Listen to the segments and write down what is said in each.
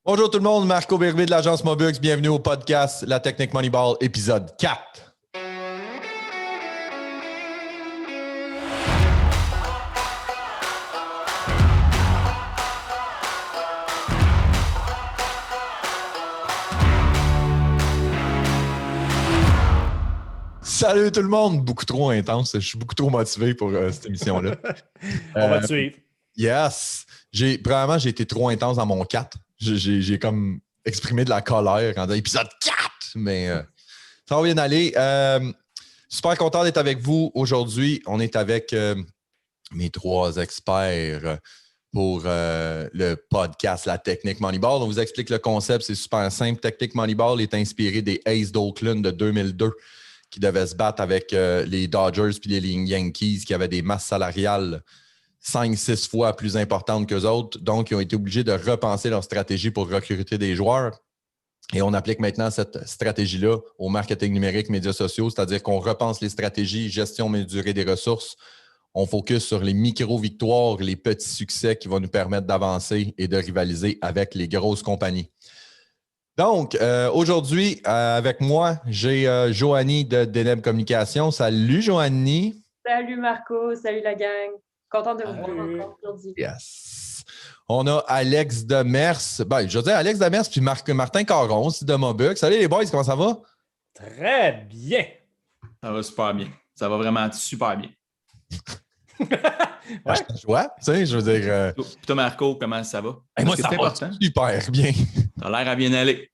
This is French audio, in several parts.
Bonjour tout le monde, Marco Berbier de l'agence Mobux. Bienvenue au podcast La Technique Moneyball, épisode 4. Salut tout le monde! Beaucoup trop intense. Je suis beaucoup trop motivé pour cette émission-là. On va te suivre. Yes! Premièrement, j'ai été trop intense dans mon 4. J'ai comme exprimé de la colère en disant épisode 4! Mais ça va bien aller. Super content d'être avec vous aujourd'hui. On est avec mes 3 experts pour le podcast La Technique Moneyball. On vous explique le concept, c'est super simple. Technique Moneyball est inspiré des Aces d'Oakland de 2002 qui devaient se battre avec les Dodgers puis les Yankees qui avaient des masses salariales 5-6 fois plus importantes qu'eux autres. Donc, ils ont été obligés de repenser leur stratégie pour recruter des joueurs. Et on applique maintenant cette stratégie-là au marketing numérique, médias sociaux, c'est-à-dire qu'on repense les stratégies, gestion mesurée des ressources. On focus sur les micro-victoires, les petits succès qui vont nous permettre d'avancer et de rivaliser avec les grosses compagnies. Donc, aujourd'hui, avec moi, j'ai Joanie de Deneb Communication. Salut, Joanie. Salut, Marco. Salut, la gang. Content de vous voir encore aujourd'hui. Yes. On a Alex Demers. Je veux dire Alex Demers puis Martin Caron aussi de Mobux. Salut, les boys, comment ça va? Très bien. Ça va super bien. Ça va vraiment super bien. Ouais. Joie, tu sais, je veux dire. Puis toi, Marco, comment ça va? Moi, ça va super bien. Ça a l'air à bien aller.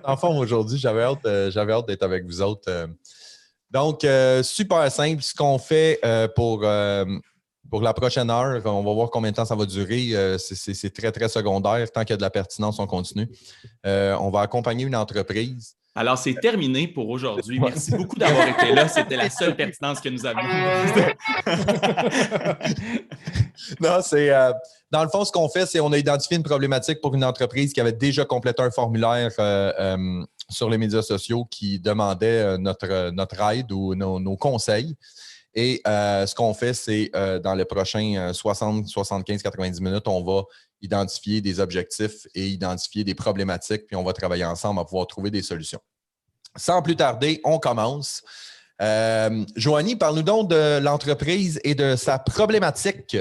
En forme aujourd'hui, j'avais hâte d'être avec vous autres. Donc, super simple. Ce qu'on fait pour la prochaine heure, on va voir combien de temps ça va durer. C'est très, très secondaire. Tant qu'il y a de la pertinence, on continue. On va accompagner une entreprise. Alors, c'est terminé pour aujourd'hui. Merci beaucoup d'avoir été là. C'était la seule pertinence que nous avions. Non, c'est... dans le fond, ce qu'on fait, c'est qu'on a identifié une problématique pour une entreprise qui avait déjà complété un formulaire sur les médias sociaux qui demandait notre aide ou nos conseils. Et ce qu'on fait, c'est dans les prochains 60, 75, 90 minutes, on va identifier des objectifs et identifier des problématiques, puis on va travailler ensemble à pouvoir trouver des solutions. Sans plus tarder, on commence. Joanie, parle-nous donc de l'entreprise et de sa problématique.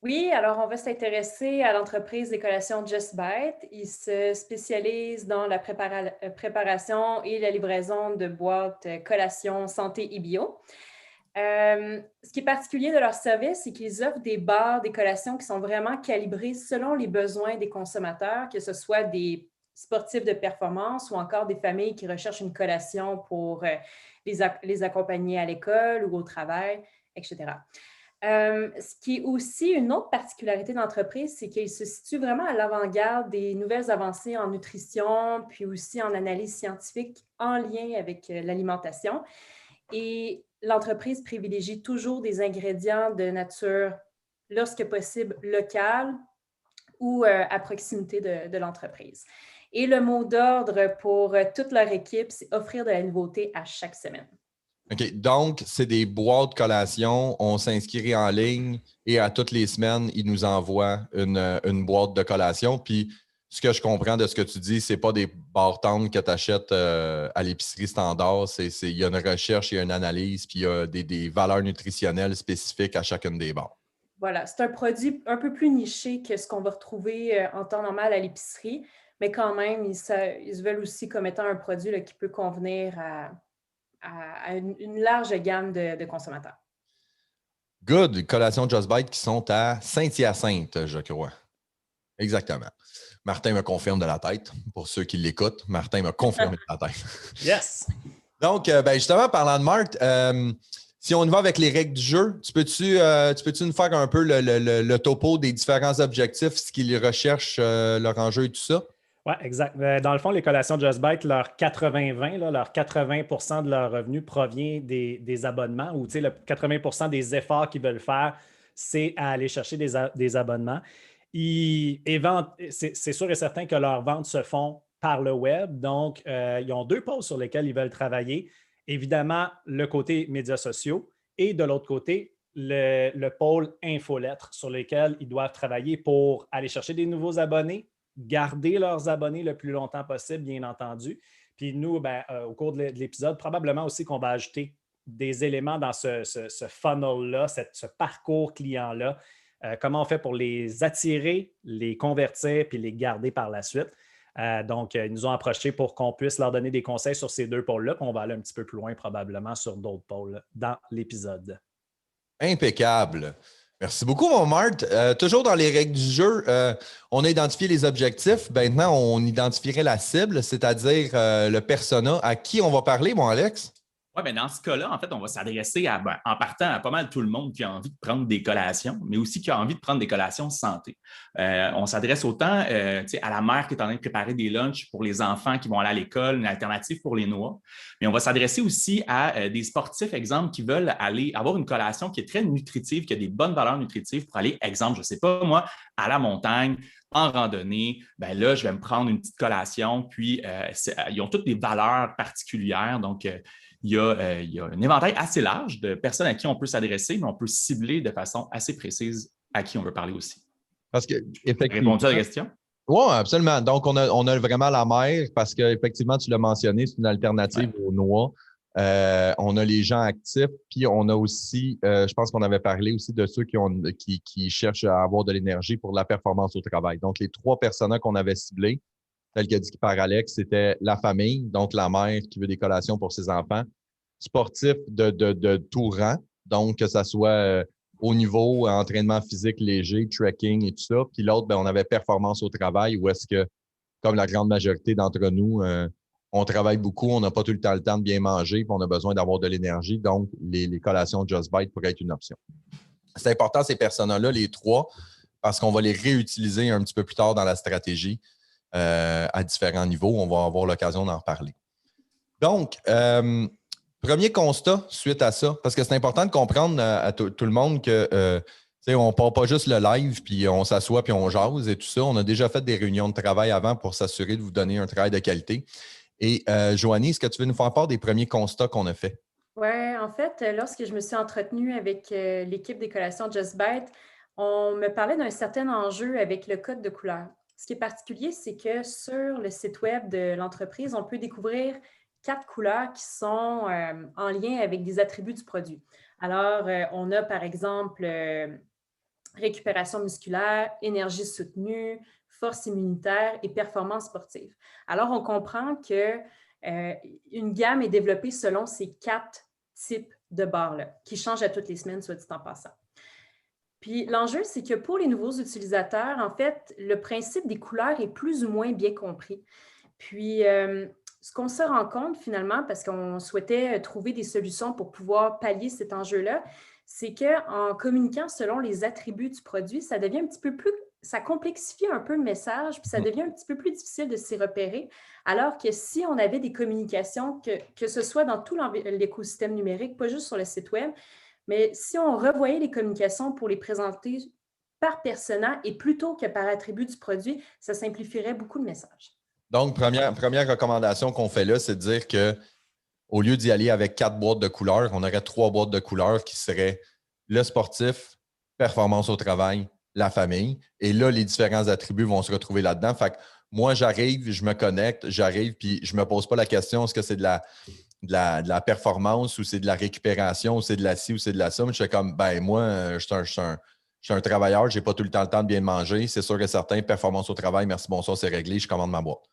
Oui, alors on va s'intéresser à l'entreprise des collations Just Bite. Ils se spécialisent dans la préparation et la livraison de boîtes collations santé et bio. Ce qui est particulier de leur service, c'est qu'ils offrent des barres, des collations qui sont vraiment calibrées selon les besoins des consommateurs, que ce soit des sportifs de performance ou encore des familles qui recherchent une collation pour les accompagner à l'école ou au travail, etc. Ce qui est aussi une autre particularité de l'entreprise, c'est qu'ils se situent vraiment à l'avant-garde des nouvelles avancées en nutrition, puis aussi en analyse scientifique en lien avec l'alimentation. Et l'entreprise privilégie toujours des ingrédients de nature, lorsque possible, locale ou à proximité de l'entreprise. Et le mot d'ordre pour toute leur équipe, c'est offrir de la nouveauté à chaque semaine. OK. Donc, c'est des boîtes collations. On s'inscrit en ligne et à toutes les semaines, ils nous envoient une boîte de collation. Puis, ce que je comprends de ce que tu dis, c'est pas des bartendes que tu achètes à l'épicerie standard. Il y a une recherche, il y a une analyse, puis il y a des valeurs nutritionnelles spécifiques à chacune des barres. Voilà. C'est un produit un peu plus niché que ce qu'on va retrouver en temps normal à l'épicerie, mais quand même, ils se veulent aussi comme étant un produit là, qui peut convenir à une large gamme de consommateurs. Good. Collations Just Bite qui sont à Saint-Hyacinthe, je crois. Exactement. Martin me confirme de la tête. Pour ceux qui l'écoutent, Martin me confirme de la tête. Yes. Donc, justement, parlant de Marc, si on y va avec les règles du jeu, tu peux-tu nous faire un peu le topo des différents objectifs, ce qu'ils recherchent, leur enjeu et tout ça? Oui, exact. Dans le fond, les collations Just Bite, leur 80-20, leur 80% de leur revenu provient des abonnements ou le 80% des efforts qu'ils veulent faire, c'est à aller chercher des abonnements. C'est sûr et certain que leurs ventes se font par le web. Donc, ils ont 2 pôles sur lesquels ils veulent travailler. Évidemment, le côté médias sociaux et de l'autre côté, le pôle infolettre sur lequel ils doivent travailler pour aller chercher des nouveaux abonnés, garder leurs abonnés le plus longtemps possible, bien entendu. Puis nous, au cours de l'épisode, probablement aussi qu'on va ajouter des éléments dans ce funnel-là, ce parcours client-là. Comment on fait pour les attirer, les convertir puis les garder par la suite. Donc, ils nous ont approchés pour qu'on puisse leur donner des conseils sur ces deux pôles-là, puis on va aller un petit peu plus loin probablement sur d'autres pôles dans l'épisode. Impeccable. Merci beaucoup, mon Marthe. Toujours dans les règles du jeu, on a identifié les objectifs. Maintenant, on identifierait la cible, c'est-à-dire le persona. À qui on va parler, mon Alex? Oui, bien, dans ce cas-là, en fait, on va s'adresser en partant à pas mal tout le monde qui a envie de prendre des collations, mais aussi qui a envie de prendre des collations santé. On s'adresse autant à la mère qui est en train de préparer des lunchs pour les enfants qui vont aller à l'école, une alternative pour les noix. Mais on va s'adresser aussi à des sportifs, exemple, qui veulent aller avoir une collation qui est très nutritive, qui a des bonnes valeurs nutritives pour aller, exemple, je ne sais pas moi, à la montagne, en randonnée. Bien là, je vais me prendre une petite collation, puis ils ont toutes des valeurs particulières. Donc, il y a un éventail assez large de personnes à qui on peut s'adresser, mais on peut cibler de façon assez précise à qui on veut parler aussi. Parce que, effectivement. Réponds-tu à la question? Oui, absolument. Donc, on a vraiment la mer parce qu'effectivement, tu l'as mentionné, c'est une alternative aux noix. On a les gens actifs, puis on a aussi, je pense qu'on avait parlé aussi de ceux qui cherchent à avoir de l'énergie pour la performance au travail. Donc, les 3 personas qu'on avait ciblés, tel qu'a dit par Alex, c'était la famille, donc la mère qui veut des collations pour ses enfants, sportif de tout rang, donc que ça soit au niveau entraînement physique léger, trekking et tout ça. Puis l'autre, on avait performance au travail, où est-ce que, comme la grande majorité d'entre nous, on travaille beaucoup, on n'a pas tout le temps de bien manger, puis on a besoin d'avoir de l'énergie. Donc, les collations Just Bite pourraient être une option. C'est important, ces personnes-là, les 3, parce qu'on va les réutiliser un petit peu plus tard dans la stratégie à différents niveaux. On va avoir l'occasion d'en reparler. Donc, premier constat suite à ça, parce que c'est important de comprendre à tout le monde que on ne part pas juste le live, puis on s'assoit, puis on jase et tout ça. On a déjà fait des réunions de travail avant pour s'assurer de vous donner un travail de qualité. Et Joanie, est-ce que tu veux nous faire part des premiers constats qu'on a faits? Oui, en fait, lorsque je me suis entretenue avec l'équipe des collations Just Bite, on me parlait d'un certain enjeu avec le code de couleur. Ce qui est particulier, c'est que sur le site web de l'entreprise, on peut découvrir 4 couleurs qui sont en lien avec des attributs du produit. Alors, on a par exemple récupération musculaire, énergie soutenue, force immunitaire et performance sportive. Alors, on comprend qu'une gamme est développée selon ces 4 types de barres-là, qui changent à toutes les semaines, soit dit en passant. Puis l'enjeu, c'est que pour les nouveaux utilisateurs, en fait, le principe des couleurs est plus ou moins bien compris. Puis, ce qu'on se rend compte finalement, parce qu'on souhaitait trouver des solutions pour pouvoir pallier cet enjeu-là, c'est qu'en communiquant selon les attributs du produit, ça devient un petit peu plus, ça complexifie un peu le message, puis ça devient un petit peu plus difficile de s'y repérer. Alors que si on avait des communications, que ce soit dans tout l'écosystème numérique, pas juste sur le site web, mais si on revoyait les communications pour les présenter par persona et plutôt que par attribut du produit, ça simplifierait beaucoup le message. Donc, première recommandation qu'on fait là, c'est de dire qu'au lieu d'y aller avec 4 boîtes de couleurs, on aurait 3 boîtes de couleurs qui seraient le sportif, performance au travail, la famille. Et là, les différents attributs vont se retrouver là-dedans. Fait que moi, j'arrive, je me connecte, puis je ne me pose pas la question, est-ce que c'est de la performance ou c'est de la récupération ou c'est de la ci ou c'est de la ça. Mais je fais comme, moi, je suis un travailleur, je n'ai pas tout le temps de bien manger. C'est sûr et certain, performance au travail, merci, bonsoir, c'est réglé, je commande ma boîte.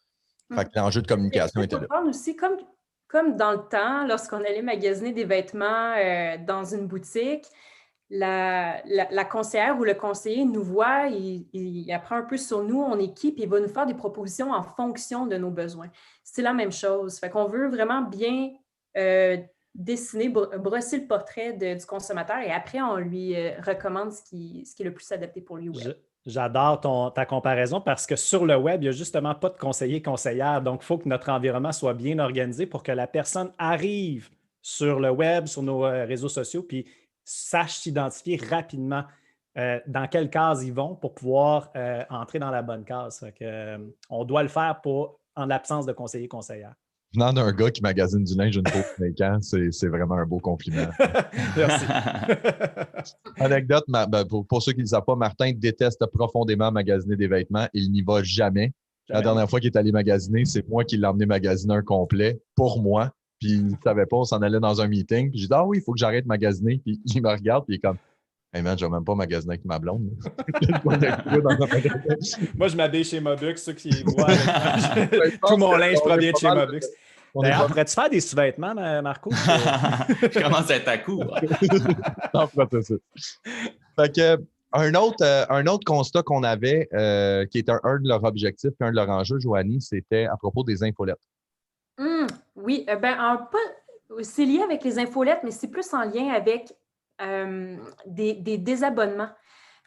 Fait que l'enjeu de communication était là. Aussi, comme dans le temps, lorsqu'on allait magasiner des vêtements dans une boutique, la conseillère ou le conseiller nous voit, il apprend un peu sur nous, on équipe, et il va nous faire des propositions en fonction de nos besoins. C'est la même chose. Fait qu'on veut vraiment bien dessiner, brosser le portrait du consommateur et après, on lui recommande ce qui est le plus adapté pour lui. J'adore ta comparaison parce que sur le web, il n'y a justement pas de conseiller-conseillère. Donc, il faut que notre environnement soit bien organisé pour que la personne arrive sur le web, sur nos réseaux sociaux, puis sache s'identifier rapidement dans quelle case ils vont pour pouvoir entrer dans la bonne case. On doit le faire en l'absence de conseiller-conseillère. Venant d'un gars qui magasine du linge une fois de 5 ans, c'est vraiment un beau compliment. Merci. Anecdote, pour ceux qui ne le savent pas, Martin déteste profondément magasiner des vêtements. Il n'y va jamais. La dernière fois qu'il est allé magasiner, c'est moi qui l'ai emmené magasiner un complet pour moi. Puis il ne savait pas, on s'en allait dans un meeting. Puis j'ai dit, ah oui, il faut que j'arrête de magasiner. Puis il me regarde, puis il est comme, hey man, je ne vais même pas magasiner avec ma blonde. Moi, je m'habille chez Mobux, ceux qui voient. Tout mon linge provient de chez Mobux. D'ailleurs, pourrais-tu faire des sous-vêtements, Marco? Je commence à être à court. Fait que, un autre constat qu'on avait, qui était un de leurs objectifs, un de leurs enjeux, Joanie, c'était à propos des infolettes. Oui, c'est lié avec les infolettes, mais c'est plus en lien avec des désabonnements.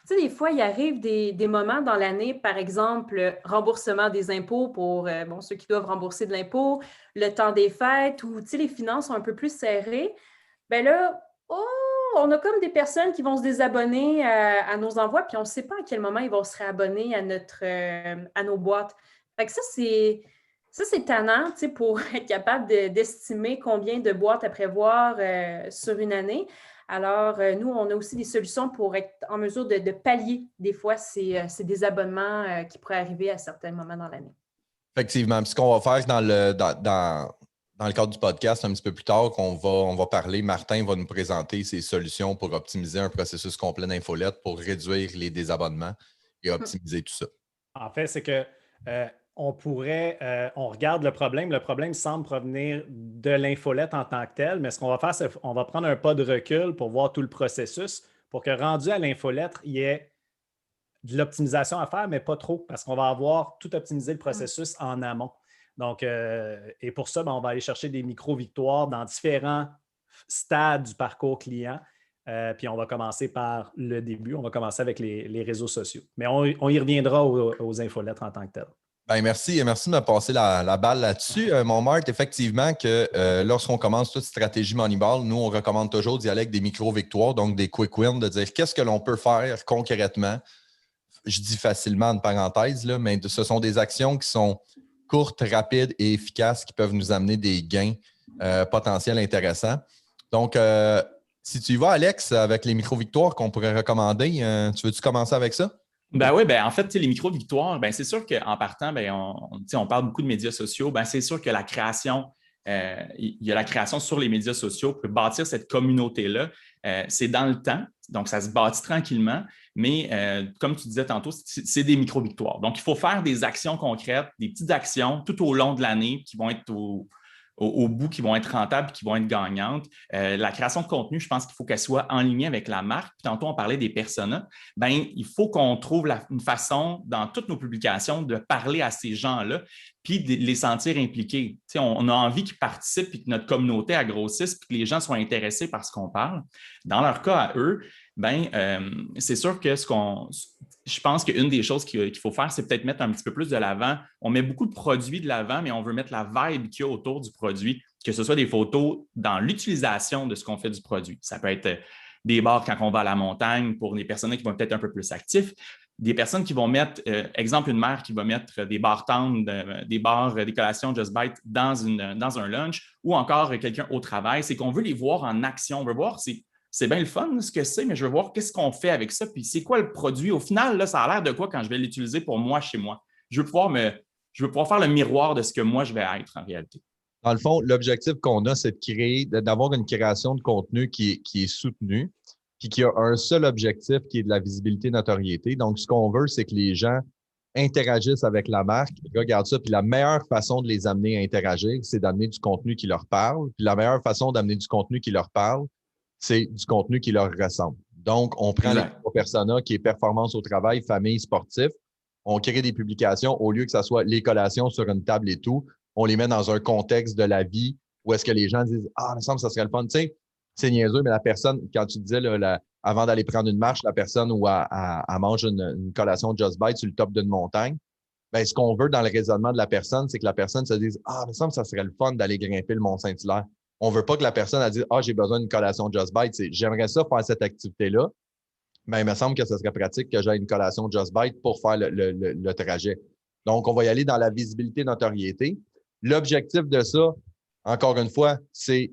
Tu sais, des fois, il arrive des moments dans l'année, par exemple, remboursement des impôts pour ceux qui doivent rembourser de l'impôt, le temps des fêtes, où les finances sont un peu plus serrées. Bien là, on a comme des personnes qui vont se désabonner à nos envois, puis on ne sait pas à quel moment ils vont se réabonner à nos boîtes. Fait que ça, c'est tannant, pour être capable d'estimer combien de boîtes à prévoir sur une année. Alors, nous, on a aussi des solutions pour être en mesure de pallier des fois ces désabonnements qui pourraient arriver à certains moments dans l'année. Effectivement. Puis ce qu'on va faire dans le cadre du podcast un petit peu plus tard, on va parler, Martin va nous présenter ses solutions pour optimiser un processus complet d'infolette pour réduire les désabonnements et optimiser tout ça. En fait, c'est que on regarde le problème semble provenir de l'infolette en tant que telle, mais ce qu'on va faire, c'est qu'on va prendre un pas de recul pour voir tout le processus pour que rendu à l'infolettre, il y ait de l'optimisation à faire, mais pas trop, parce qu'on va avoir tout optimisé le processus en amont. Donc, et pour ça, on va aller chercher des micro-victoires dans différents stades du parcours client. Puis on va commencer par le début, on va commencer avec les réseaux sociaux. Mais on y reviendra aux infolettres en tant que telles. Bien, merci de me passer la balle là-dessus. Mon Marc, effectivement, que lorsqu'on commence toute stratégie Moneyball, nous, on recommande toujours d'y aller avec des micro-victoires, donc des quick wins, de dire qu'est-ce que l'on peut faire concrètement. Je dis facilement en parenthèse, là, mais ce sont des actions qui sont courtes, rapides et efficaces qui peuvent nous amener des gains potentiels intéressants. Donc, si tu y vas, Alex, avec les micro-victoires qu'on pourrait recommander, tu veux-tu commencer avec ça? Ben oui, en fait, les micro-victoires, c'est sûr qu'en partant, on parle beaucoup de médias sociaux. C'est sûr que la création, il y a la création sur les médias sociaux pour bâtir cette communauté-là. C'est dans le temps, donc ça se bâtit tranquillement, mais comme tu disais tantôt, c'est des micro-victoires. Donc, il faut faire des actions concrètes, des petites actions tout au long de l'année qui vont être au bout, qui vont être rentables, qui vont être gagnantes. La création de contenu, je pense qu'il faut qu'elle soit en ligne avec la marque. Puis tantôt, on parlait des personas. Il faut qu'on trouve une façon, dans toutes nos publications, de parler à ces gens-là, puis de les sentir impliqués. On a envie qu'ils participent, puis que notre communauté grossisse, puis que les gens soient intéressés par ce qu'on parle. Dans leur cas à eux, c'est sûr que je pense qu'une des choses qu'il faut faire, c'est peut-être mettre un petit peu plus de l'avant. On met beaucoup de produits de l'avant, mais on veut mettre la vibe qu'il y a autour du produit, que ce soit des photos dans l'utilisation de ce qu'on fait du produit. Ça peut être des bars quand on va à la montagne pour les personnes qui vont être un peu plus actifs, des personnes qui vont mettre, exemple, une mère qui va mettre des bars tendres, des bars, des collations Just Bite dans un lunch, ou encore quelqu'un au travail. C'est qu'on veut les voir en action. On veut voir c'est bien le fun ce que c'est, mais je veux voir qu'est-ce qu'on fait avec ça, puis c'est quoi le produit. Au final, là, ça a l'air de quoi quand je vais l'utiliser pour moi, chez moi. Je veux pouvoir faire le miroir de ce que moi, je vais être en réalité. Dans le fond, l'objectif qu'on a, c'est d'avoir une création de contenu qui est soutenue, puis qui a un seul objectif qui est de la visibilité, notoriété. Donc, ce qu'on veut, c'est que les gens interagissent avec la marque, regardent ça, puis la meilleure façon de les amener à interagir, c'est d'amener du contenu qui leur parle. Puis la meilleure façon d'amener du contenu qui leur parle, c'est du contenu qui leur ressemble. Donc, on prend les personas qui est performance au travail, famille, sportif. On crée des publications au lieu que ça soit les collations sur une table et tout. On les met dans un contexte de la vie où est-ce que les gens disent « Ah, il me semble que ça serait le fun. » Tu sais, c'est niaiseux, mais la personne, quand tu disais avant d'aller prendre une marche, la personne où elle mange une collation Just Bite sur le top d'une montagne, ce qu'on veut dans le raisonnement de la personne, c'est que la personne se dise « Ah, il me semble que ça serait le fun d'aller grimper le Mont-Saint-Hilaire. » On ne veut pas que la personne a dit « Ah, j'ai besoin d'une collation Just Bite. » J'aimerais ça faire cette activité-là. Mais il me semble que ce serait pratique que j'aie une collation Just Bite pour faire le trajet. Donc, on va y aller dans la visibilité, notoriété. L'objectif de ça, encore une fois, c'est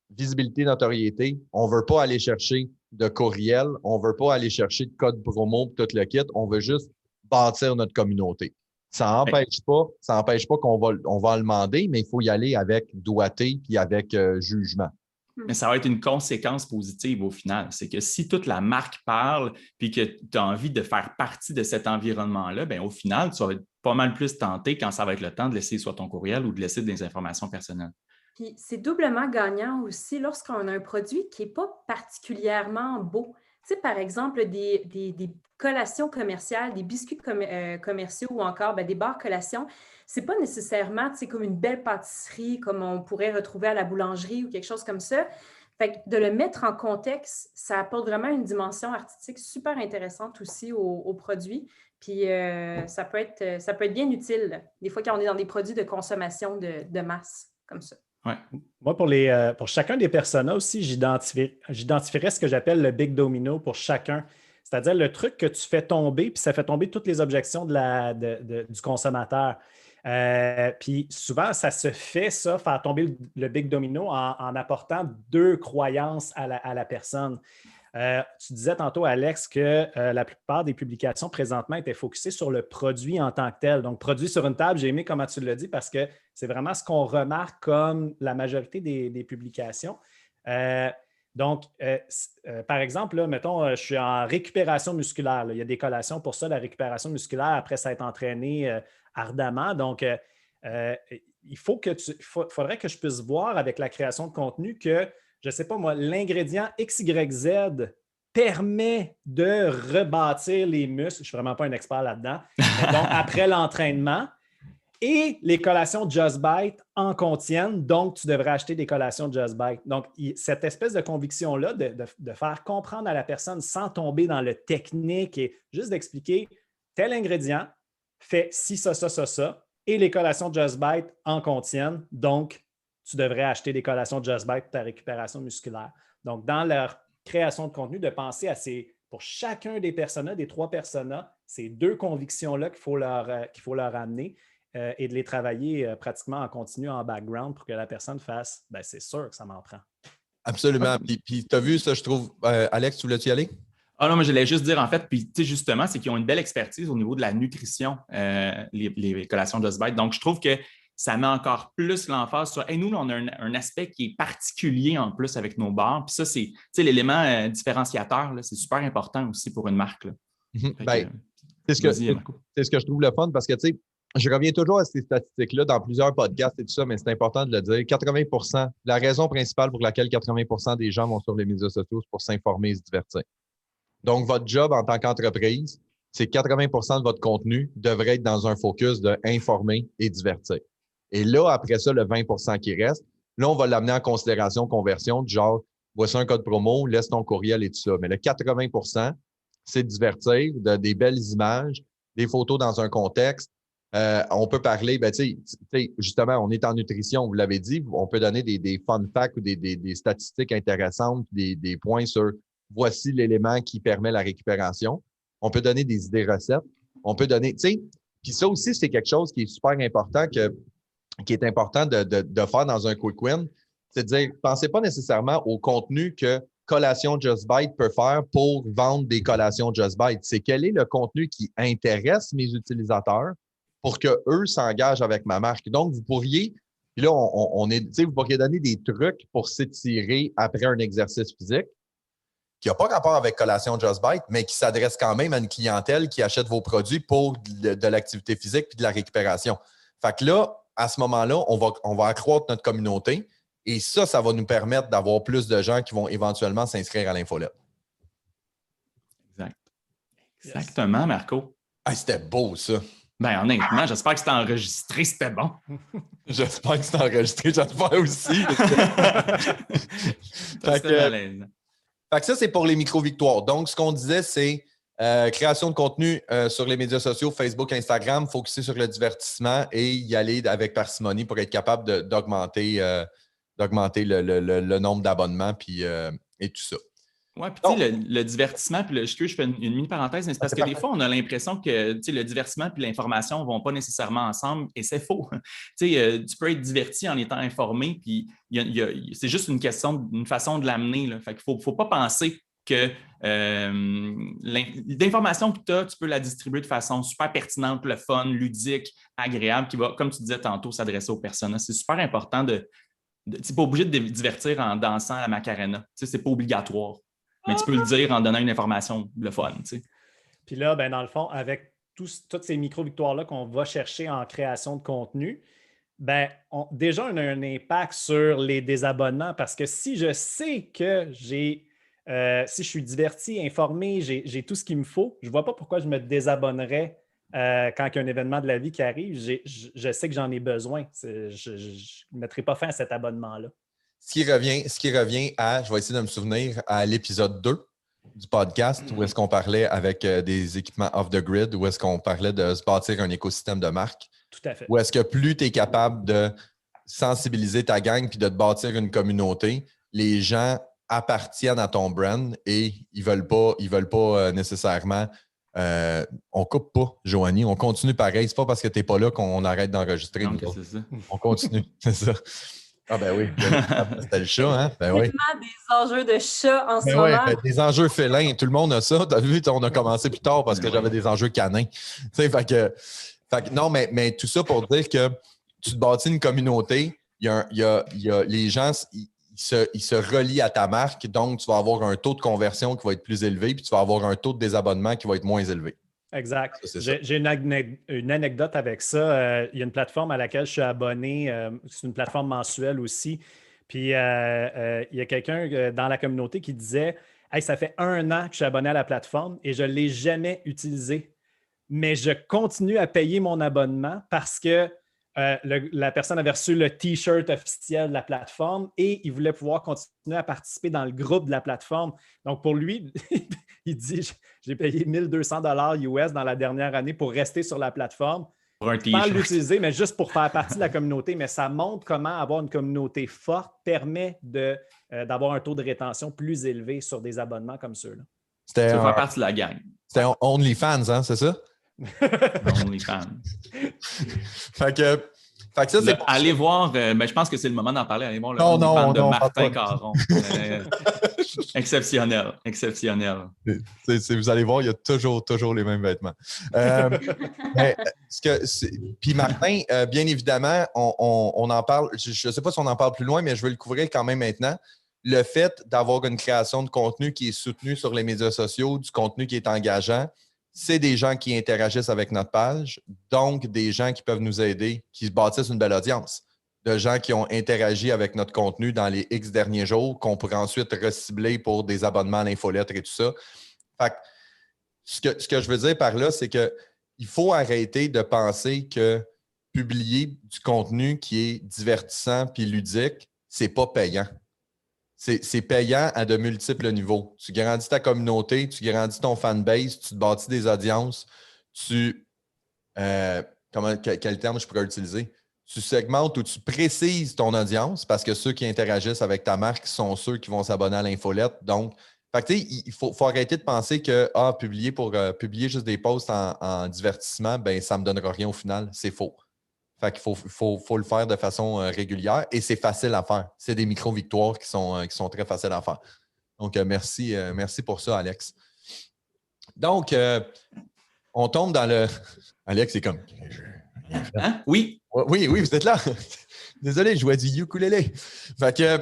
visibilité, notoriété. On ne veut pas aller chercher de courriel, on ne veut pas aller chercher de code promo pour tout le kit, on veut juste bâtir notre communauté. Ça n'empêche pas qu'on va le demander, mais il faut y aller avec doigté puis avec jugement. Mais ça va être une conséquence positive au final. C'est que si toute la marque parle puis que tu as envie de faire partie de cet environnement-là, bien, au final, tu vas être pas mal plus tenté quand ça va être le temps de laisser soit ton courriel ou de laisser des informations personnelles. Puis c'est doublement gagnant aussi lorsqu'on a un produit qui n'est pas particulièrement beau. Tu sais, par exemple, des collations commerciales, des biscuits commerciaux ou encore des barres collations, c'est pas nécessairement, tu sais, comme une belle pâtisserie comme on pourrait retrouver à la boulangerie ou quelque chose comme ça. Fait que de le mettre en contexte, ça apporte vraiment une dimension artistique super intéressante aussi au produit. Puis ça peut être bien utile, des fois quand on est dans des produits de consommation de masse comme ça. Ouais. Moi, pour chacun des personas aussi, j'identifierais ce que j'appelle le big domino pour chacun. C'est-à-dire le truc que tu fais tomber, puis ça fait tomber toutes les objections du consommateur. Puis souvent, ça se fait, ça, faire tomber le big domino en apportant 2 croyances à la personne. Tu disais tantôt, Alex, que la plupart des publications présentement étaient focusées sur le produit en tant que tel. Donc, produit sur une table, j'ai aimé comment tu l'as dit parce que c'est vraiment ce qu'on remarque comme la majorité des publications. Par exemple, là, mettons, je suis en récupération musculaire. Là. Il y a des collations pour ça, la récupération musculaire après s'être entraîné ardemment. Donc, faudrait que je puisse voir avec la création de contenu que je ne sais pas moi, l'ingrédient XYZ permet de rebâtir les muscles. Je ne suis vraiment pas un expert là-dedans. Donc, après l'entraînement, et les collations Just Bite en contiennent, donc tu devrais acheter des collations Just Bite. Donc, cette espèce de conviction-là de faire comprendre à la personne sans tomber dans le technique et juste d'expliquer tel ingrédient fait ci, ça, et les collations Just Bite en contiennent, donc tu devrais acheter des collations Just Bite pour ta récupération musculaire. Donc, dans leur création de contenu, de penser à pour chacun des personas, des 3 personas, ces 2 convictions-là qu'il faut leur amener et de les travailler pratiquement en continu, en background pour que la personne fasse « c'est sûr que ça m'en prend ». Absolument. Puis tu as vu ça, je trouve. Alex, tu voulais-y aller? Ah non, mais je voulais juste dire, en fait, puis tu sais, justement, c'est qu'ils ont une belle expertise au niveau de la nutrition, les collations Just Bite. Donc, je trouve que ça met encore plus l'emphase sur nous, on a un aspect qui est particulier en plus avec nos bars. Puis ça, c'est l'élément différenciateur, là, c'est super important aussi pour une marque. Là. C'est ce que je trouve le fun parce que, tu sais, je reviens toujours à ces statistiques-là dans plusieurs podcasts et tout ça, mais c'est important de le dire. 80%, la raison principale pour laquelle 80% des gens vont sur les médias sociaux, c'est pour s'informer et se divertir. Donc, votre job en tant qu'entreprise, c'est 80% de votre contenu devrait être dans un focus de informer et divertir. Et là, après ça, le 20% qui reste, là, on va l'amener en considération conversion, du genre, voici un code promo, laisse ton courriel et tout ça. Mais le 80%, c'est de divertir, des belles images, des photos dans un contexte. On peut parler, justement, on est en nutrition, vous l'avez dit, on peut donner des fun facts ou des statistiques intéressantes, des points sur voici l'élément qui permet la récupération. On peut donner des idées recettes. On peut donner, puis ça aussi, c'est quelque chose qui est super important qui est important de faire dans un quick win, c'est de dire, pensez pas nécessairement au contenu que Collation Just Bite peut faire pour vendre des collations Just Bite. C'est quel est le contenu qui intéresse mes utilisateurs pour qu'eux s'engagent avec ma marque. Donc, vous pourriez, puis là, vous pourriez donner des trucs pour s'étirer après un exercice physique qui n'a pas rapport avec Collation Just Bite, mais qui s'adresse quand même à une clientèle qui achète vos produits pour de l'activité physique puis de la récupération. Fait que là, à ce moment-là, on va accroître notre communauté et ça va nous permettre d'avoir plus de gens qui vont éventuellement s'inscrire à l'infolette. Exact. Exactement, Marco. Ah, c'était beau, ça. Ben, honnêtement, j'espère que c'était enregistré, c'était bon. J'espère que c'était enregistré, j'espère aussi. Fait que ça, c'est pour les micro-victoires. Donc, ce qu'on disait, c'est création de contenu sur les médias sociaux, Facebook, Instagram, focuser sur le divertissement et y aller avec parcimonie pour être capable d'augmenter le nombre d'abonnements et tout ça. Oui, puis tu sais, le divertissement, puis je fais une mini-parenthèse, mais c'est parce que des fois, on a l'impression que le divertissement et l'information ne vont pas nécessairement ensemble, et c'est faux. Tu peux être diverti en étant informé, puis c'est juste une façon de l'amener. Là. Fait qu'il ne faut pas penser que l'information que tu peux la distribuer de façon super pertinente, le fun, ludique, agréable, qui va, comme tu disais tantôt, s'adresser aux personnes. C'est super important tu n'es pas obligé de divertir en dansant à la Macarena. Ce n'est pas obligatoire. Mais tu peux le dire en donnant une information, le fun. Tu sais. Puis là, ben, dans le fond, avec toutes ces micro-victoires-là qu'on va chercher en création de contenu, ben, déjà, on a un impact sur les désabonnements parce que si je sais que si je suis diverti, informé, j'ai tout ce qu'il me faut, je ne vois pas pourquoi je me désabonnerais quand il y a un événement de la vie qui arrive. Je sais que j'en ai besoin. Je ne mettrai pas fin à cet abonnement-là. Ce qui revient à, je vais essayer de me souvenir, à l'épisode 2 du podcast où est-ce qu'on parlait avec des équipements off-the-grid, où est-ce qu'on parlait de se bâtir un écosystème de marque. Tout à fait. Où est-ce que plus tu es capable de sensibiliser ta gang puis de te bâtir une communauté, les gens appartiennent à ton brand et ils veulent pas nécessairement... on coupe pas, Joanie. On continue pareil. C'est pas parce que tu n'es pas là qu'on arrête d'enregistrer. C'est ça. On continue, c'est ça. Ah ben oui, c'était le chat, hein? Ben oui. Des enjeux de chat en ce moment. Ben, des enjeux félins, tout le monde a ça. Tu as vu, on a commencé plus tard parce que j'avais des enjeux canins. Fait que, non, mais tout ça pour dire que tu te bâtis une communauté, les gens, ils se relient à ta marque, donc tu vas avoir un taux de conversion qui va être plus élevé, puis tu vas avoir un taux de désabonnement qui va être moins élevé. Exact. J'ai une anecdote avec ça. Il y a une plateforme à laquelle je suis abonné. C'est une plateforme mensuelle aussi. Puis il y a quelqu'un dans la communauté qui disait « Hey, ça fait 1 an que je suis abonné à la plateforme et je ne l'ai jamais utilisée. Mais je continue à payer mon abonnement parce que la personne avait reçu le T-shirt officiel de la plateforme et il voulait pouvoir continuer à participer dans le groupe de la plateforme. Donc, pour lui, il dit « J'ai payé 1200 $ US dans la dernière année pour rester sur la plateforme. » Pour un T-shirt. Sans l'utiliser, mais juste pour faire partie de la communauté. Mais ça montre comment avoir une communauté forte permet d'avoir un taux de rétention plus élevé sur des abonnements comme ceux-là. Tu veux faire partie de la gang. C'était OnlyFans, hein, c'est ça? OnlyFans. Fait que ça, c'est allez voir, je pense que c'est le moment d'en parler. Allez voir le OnlyFans de Martin Caron. Exceptionnel. Vous allez voir, il y a toujours les mêmes vêtements. Puis Martin, bien évidemment, on en parle, je ne sais pas si on en parle plus loin, mais je veux le couvrir quand même maintenant. Le fait d'avoir une création de contenu qui est soutenue sur les médias sociaux, du contenu qui est engageant, c'est des gens qui interagissent avec notre page, donc des gens qui peuvent nous aider, qui bâtissent une belle audience, de gens qui ont interagi avec notre contenu dans les X derniers jours, qu'on pourrait ensuite recibler pour des abonnements à l'infolettre et tout ça. Fait que, ce que je veux dire par là, c'est qu'il faut arrêter de penser que publier du contenu qui est divertissant puis ludique, c'est pas payant. C'est payant à de multiples niveaux. Tu grandis ta communauté, tu grandis ton fanbase, tu te bâtis des audiences, quel terme je pourrais utiliser? Tu segmentes ou tu précises ton audience parce que ceux qui interagissent avec ta marque sont ceux qui vont s'abonner à l'infolette. Donc, il faut arrêter de penser que publier juste des posts en divertissement, ben, ça ne me donnera rien au final. C'est faux. Fait qu'il faut le faire de façon régulière et c'est facile à faire. C'est des micro-victoires qui sont très faciles à faire. Donc, merci pour ça, Alex. Donc, on tombe dans le... Alex, c'est comme... Hein? Oui. Oui, vous êtes là. Désolé, je jouais du ukulélé. Fait que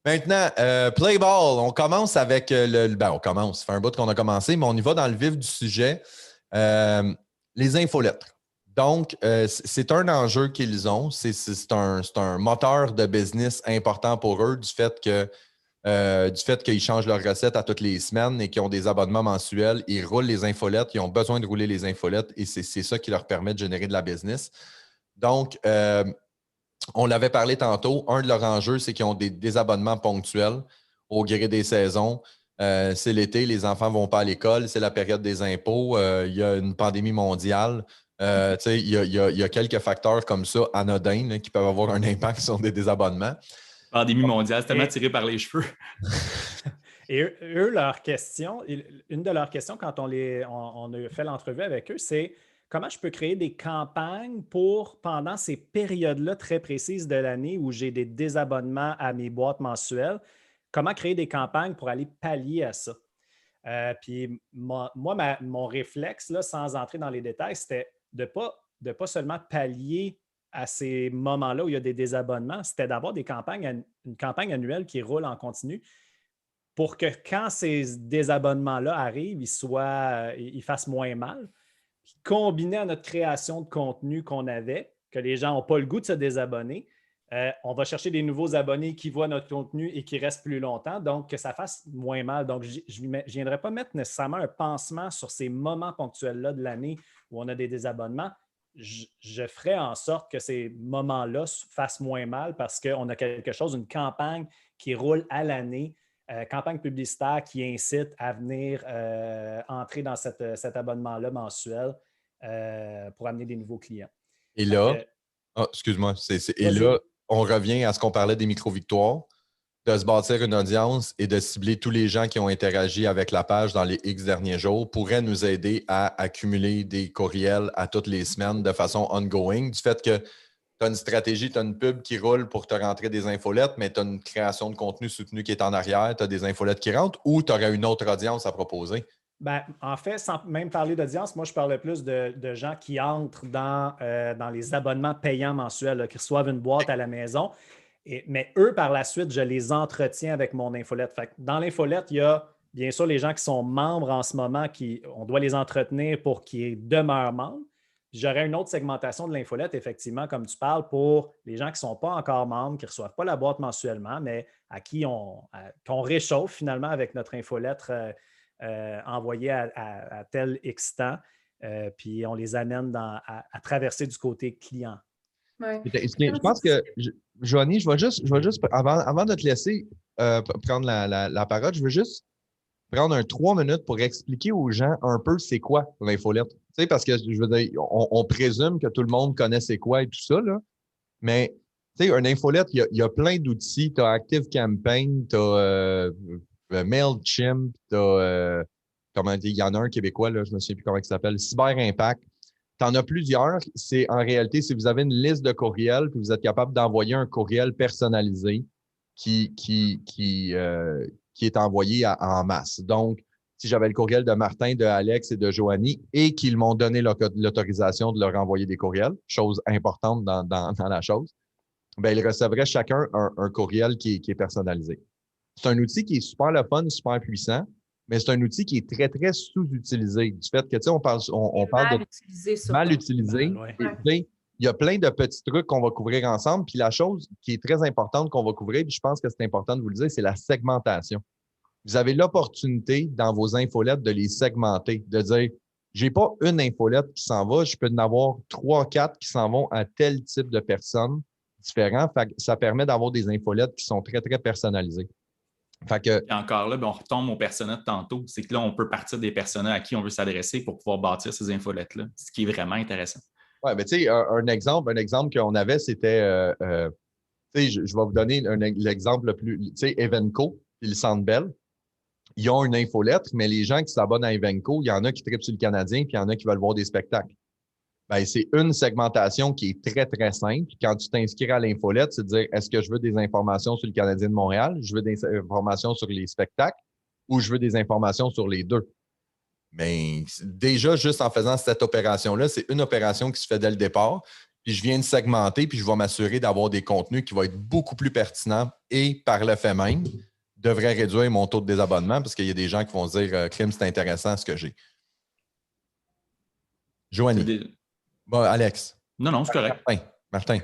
maintenant, Play Ball, on commence avec on commence. Ça fait un bout qu'on a commencé, mais on y va dans le vif du sujet. Les infolettres. Donc, c'est un enjeu qu'ils ont. C'est un moteur de business important pour eux du fait qu'ils changent leurs recettes à toutes les semaines et qu'ils ont des abonnements mensuels. Ils roulent les infolettes. Ils ont besoin de rouler les infolettes et c'est ça qui leur permet de générer de la business. Donc, on l'avait parlé tantôt. Un de leurs enjeux, c'est qu'ils ont des abonnements ponctuels au gré des saisons. C'est l'été, les enfants ne vont pas à l'école. C'est la période des impôts. Il y a une pandémie mondiale. Il y a quelques facteurs comme ça, anodins, là, qui peuvent avoir un impact sur des désabonnements. Pandémie mondiale, c'est tellement tiré par les cheveux. Et eux, leur question, une de leurs questions quand on a fait l'entrevue avec eux, c'est comment je peux créer des campagnes pour, pendant ces périodes-là très précises de l'année où j'ai des désabonnements à mes boîtes mensuelles, comment créer des campagnes pour aller pallier à ça? Puis mon réflexe, là, sans entrer dans les détails, c'était de pas seulement pallier à ces moments-là où il y a des désabonnements, c'était d'avoir une campagne annuelle qui roule en continu pour que quand ces désabonnements-là arrivent, ils fassent moins mal. Puis combiné à notre création de contenu qu'on avait, que les gens n'ont pas le goût de se désabonner, on va chercher des nouveaux abonnés qui voient notre contenu et qui restent plus longtemps, donc que ça fasse moins mal. Donc, je ne viendrai pas mettre nécessairement un pansement sur ces moments ponctuels-là de l'année où on a des désabonnements. Je ferai en sorte que ces moments-là fassent moins mal parce qu'on a quelque chose, une campagne qui roule à l'année, campagne publicitaire qui incite à venir entrer dans cet abonnement-là mensuel pour amener des nouveaux clients. Et là, Donc, excuse-moi, et là, on revient à ce qu'on parlait des micro-victoires, de se bâtir une audience et de cibler tous les gens qui ont interagi avec la page dans les X derniers jours pourrait nous aider à accumuler des courriels à toutes les semaines de façon ongoing. Du fait que tu as une stratégie, tu as une pub qui roule pour te rentrer des infolettes, mais tu as une création de contenu soutenu qui est en arrière, tu as des infolettes qui rentrent ou tu aurais une autre audience à proposer? Ben, en fait, sans même parler d'audience, moi, je parlais plus de gens qui entrent dans les abonnements payants mensuels, là, qui reçoivent une boîte à la maison. Mais eux, par la suite, je les entretiens avec mon infolette. Fait que dans l'infolette, il y a bien sûr les gens qui sont membres en ce moment, on doit les entretenir pour qu'ils demeurent membres. J'aurais une autre segmentation de l'infolette, effectivement, comme tu parles, pour les gens qui ne sont pas encore membres, qui ne reçoivent pas la boîte mensuellement, mais à qui qu'on réchauffe finalement avec notre infolette envoyée à tel X temps. Puis on les amène à traverser du côté client. Ouais. Je pense que, Joanie, je vais juste avant de te laisser prendre la parole, je veux juste prendre 3 minutes pour expliquer aux gens un peu c'est quoi l'infolette. Tu sais, parce que je veux dire, on présume que tout le monde connaît c'est quoi et tout ça, là. Mais tu sais, une infolette, il y a plein d'outils. Tu as ActiveCampaign, tu as MailChimp, tu as il y en a un québécois, là, je ne me souviens plus comment il s'appelle, CyberImpact. Tu en as plusieurs. C'est en réalité, si vous avez une liste de courriels, puis vous êtes capable d'envoyer un courriel personnalisé qui est envoyé en masse. Donc, si j'avais le courriel de Martin, de Alex et de Joanie et qu'ils m'ont donné l'autorisation de leur envoyer des courriels, chose importante dans la chose, bien, ils recevraient chacun un courriel qui est personnalisé. C'est un outil qui est super le fun, super puissant, mais c'est un outil qui est très, très sous-utilisé. Du fait que, tu sais, on parle de mal utilisé. Il y a plein de petits trucs qu'on va couvrir ensemble. Puis la chose qui est très importante qu'on va couvrir, puis je pense que c'est important de vous le dire, c'est la segmentation. Vous avez l'opportunité dans vos infolettes de les segmenter, de dire, j'ai pas une infolette qui s'en va, je peux en avoir 3, 4 qui s'en vont à tel type de personnes différents. Fait que ça permet d'avoir des infolettes qui sont très, très personnalisées. Fait que, et encore là, on retombe au persona de tantôt. C'est que là, on peut partir des personas à qui on veut s'adresser pour pouvoir bâtir ces infolettes-là, ce qui est vraiment intéressant. Oui, mais tu sais, un exemple qu'on avait, c'était, tu sais, je vais vous donner l'exemple le plus, tu sais, Evenco et le Centre Bell, ils ont une infolettre, mais les gens qui s'abonnent à Evenco, il y en a qui trippent sur le Canadien, puis il y en a qui veulent voir des spectacles. Ben, c'est une segmentation qui est très, très simple. Quand tu t'inscris à l'infolette, c'est de dire, est-ce que je veux des informations sur le Canadien de Montréal, je veux des informations sur les spectacles ou je veux des informations sur les deux? Mais déjà, juste en faisant cette opération-là, c'est une opération qui se fait dès le départ. Puis je viens de segmenter, puis je vais m'assurer d'avoir des contenus qui vont être beaucoup plus pertinents et par le fait même, devrait réduire mon taux de désabonnement parce qu'il y a des gens qui vont se dire, Crime, c'est intéressant ce que j'ai. Joanie. Bon, Alex. Non, c'est correct. Martin.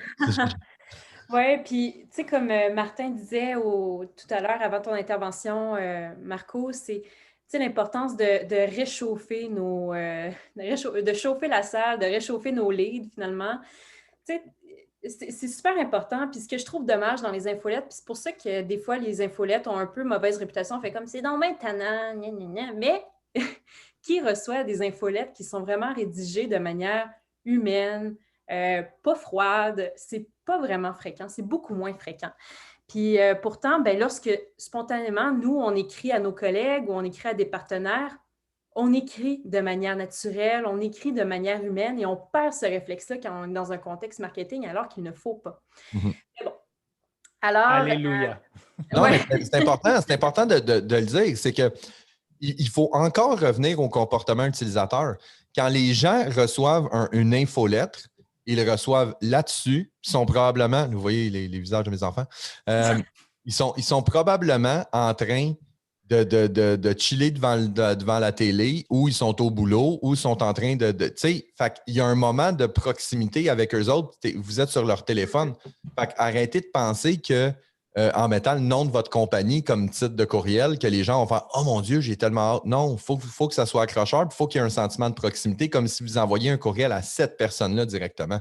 Oui, puis tu sais, comme Martin disait tout à l'heure avant ton intervention, Marco, c'est l'importance de réchauffer de chauffer la salle, de réchauffer nos leads finalement. Tu sais, c'est super important. Puis ce que je trouve dommage dans les infolettes, puis c'est pour ça que des fois les infolettes ont un peu mauvaise réputation, on fait comme c'est donc bien tannant, mais qui reçoit des infolettes qui sont vraiment rédigées de manière humaine, pas froide, c'est pas vraiment fréquent, c'est beaucoup moins fréquent. Puis pourtant, ben, lorsque spontanément, nous, on écrit à nos collègues ou on écrit à des partenaires, on écrit de manière naturelle, on écrit de manière humaine et on perd ce réflexe-là quand on est dans un contexte marketing alors qu'il ne faut pas. Mhm. Mais bon. Alors, Alléluia. Non, ouais. mais c'est important de le dire. C'est que il faut encore revenir au comportement utilisateur. Quand les gens reçoivent une infolettre, ils reçoivent là-dessus, ils sont probablement, vous voyez les visages de mes enfants, ils sont probablement en train de chiller devant la télé, ou ils sont au boulot, ou ils sont en train tu sais, il y a un moment de proximité avec eux autres. Vous êtes sur leur téléphone. Arrêtez de penser que en mettant le nom de votre compagnie comme titre de courriel, que les gens vont faire « Oh mon Dieu, j'ai tellement hâte ». Non, il faut que ça soit accrocheur, il faut qu'il y ait un sentiment de proximité, comme si vous envoyiez un courriel à cette personne-là directement.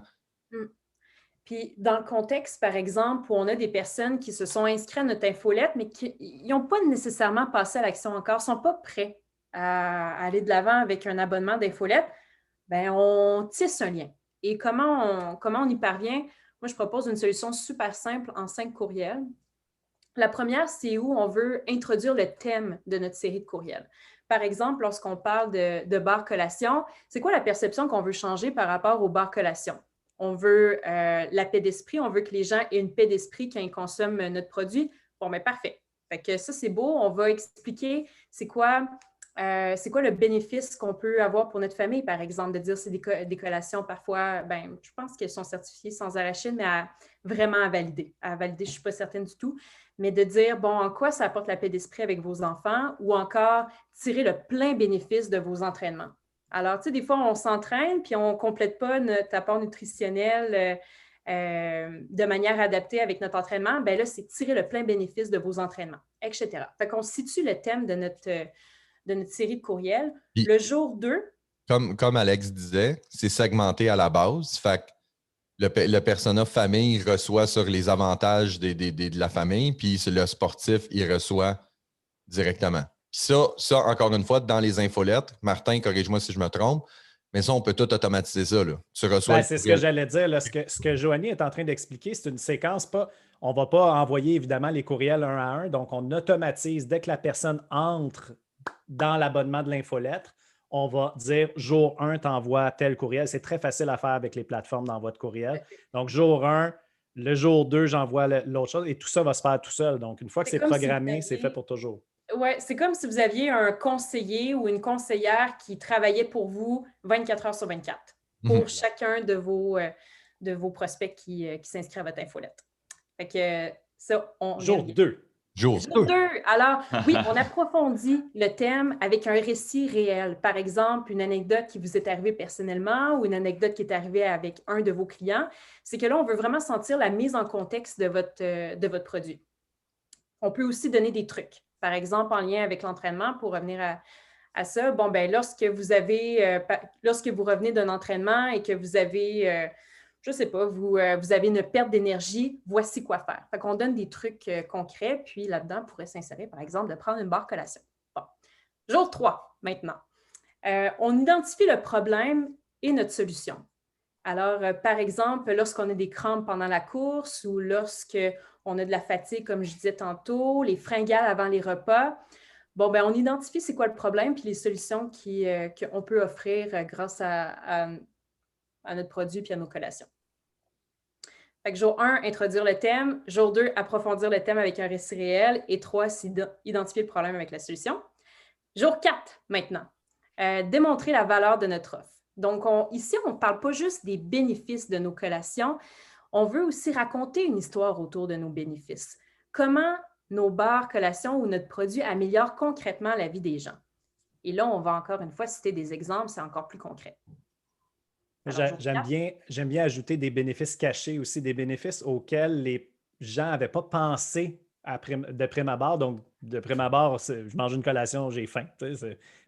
Puis, dans le contexte, par exemple, où on a des personnes qui se sont inscrites à notre infolette, mais qui n'ont pas nécessairement passé à l'action encore, ne sont pas prêts à aller de l'avant avec un abonnement d'infolette, bien, on tisse un lien. Et comment on y parvient? Moi, je propose une solution super simple en 5 courriels. La première, c'est où on veut introduire le thème de notre série de courriels. Par exemple, lorsqu'on parle de bar collation, c'est quoi la perception qu'on veut changer par rapport au bar collation? On veut la paix d'esprit, on veut que les gens aient une paix d'esprit quand ils consomment notre produit. Bon, bien, parfait. Fait que ça, c'est beau. On va expliquer c'est quoi le bénéfice qu'on peut avoir pour notre famille, par exemple, de dire c'est des collations parfois, ben, je pense qu'elles sont certifiées sans arachide, mais vraiment à valider. À valider, je ne suis pas certaine du tout. Mais de dire, bon, en quoi ça apporte la paix d'esprit avec vos enfants, ou encore tirer le plein bénéfice de vos entraînements. Alors, tu sais, des fois, on s'entraîne puis on ne complète pas notre apport nutritionnel de manière adaptée avec notre entraînement. Bien là, c'est tirer le plein bénéfice de vos entraînements, etc. Fait qu'on situe le thème de notre série de courriels. Puis, le jour 2. Comme Alex disait, c'est segmenté à la base. Fait que le persona famille reçoit sur les avantages de la famille, puis le sportif, il reçoit directement. Ça, encore une fois, dans les infolettes, Martin, corrige-moi si je me trompe, mais ça, on peut tout automatiser ça. Là. Tu reçois Ben, c'est ce que j'allais dire. Là. Ce que Joanie est en train d'expliquer, c'est une séquence. On ne va pas envoyer évidemment les courriels un à un. Donc, on automatise dès que la personne entre dans l'abonnement de l'infolettre. On va dire jour 1, t'envoies tel courriel. C'est très facile à faire avec les plateformes d'envoi de courriel. Donc, jour 1, le jour 2, j'envoie l'autre chose et tout ça va se faire tout seul. Donc, une fois que c'est programmé, c'est fait pour toujours. Oui, c'est comme si vous aviez un conseiller ou une conseillère qui travaillait pour vous 24 heures sur 24 pour chacun de vos prospects qui s'inscrivent à votre infolette. Fait que ça, Jour 2. Jour 2. Alors, oui, on approfondit le thème avec un récit réel. Par exemple, une anecdote qui vous est arrivée personnellement ou une anecdote qui est arrivée avec un de vos clients. C'est que là, on veut vraiment sentir la mise en contexte de votre produit. On peut aussi donner des trucs. Par exemple, en lien avec l'entraînement, pour revenir à ça, bon, ben lorsque vous revenez d'un entraînement et que vous avez, je ne sais pas, vous avez une perte d'énergie, voici quoi faire. Fait qu'on donne des trucs concrets, puis là-dedans, pourrait s'insérer, par exemple, de prendre une barre collation. Bon. Jour 3, maintenant. On identifie le problème et notre solution. Alors, par exemple, lorsqu'on a des crampes pendant la course ou lorsqu'on a de la fatigue, comme je disais tantôt, les fringales avant les repas, bon, ben, on identifie c'est quoi le problème puis les solutions qu'on peut offrir grâce à notre produit puis à nos collations. Fait que jour 1, introduire le thème. Jour 2, approfondir le thème avec un récit réel. Et 3, identifier le problème avec la solution. Jour 4, maintenant. Démontrer la valeur de notre offre. Donc, ici, on ne parle pas juste des bénéfices de nos collations, on veut aussi raconter une histoire autour de nos bénéfices. Comment nos bars, collations ou notre produit améliorent concrètement la vie des gens. Et là, on va encore une fois citer des exemples, c'est encore plus concret. J'aime bien ajouter des bénéfices cachés aussi, des bénéfices auxquels les gens n'avaient pas pensé de prime abord. Donc, de prime abord, je mange une collation, j'ai faim.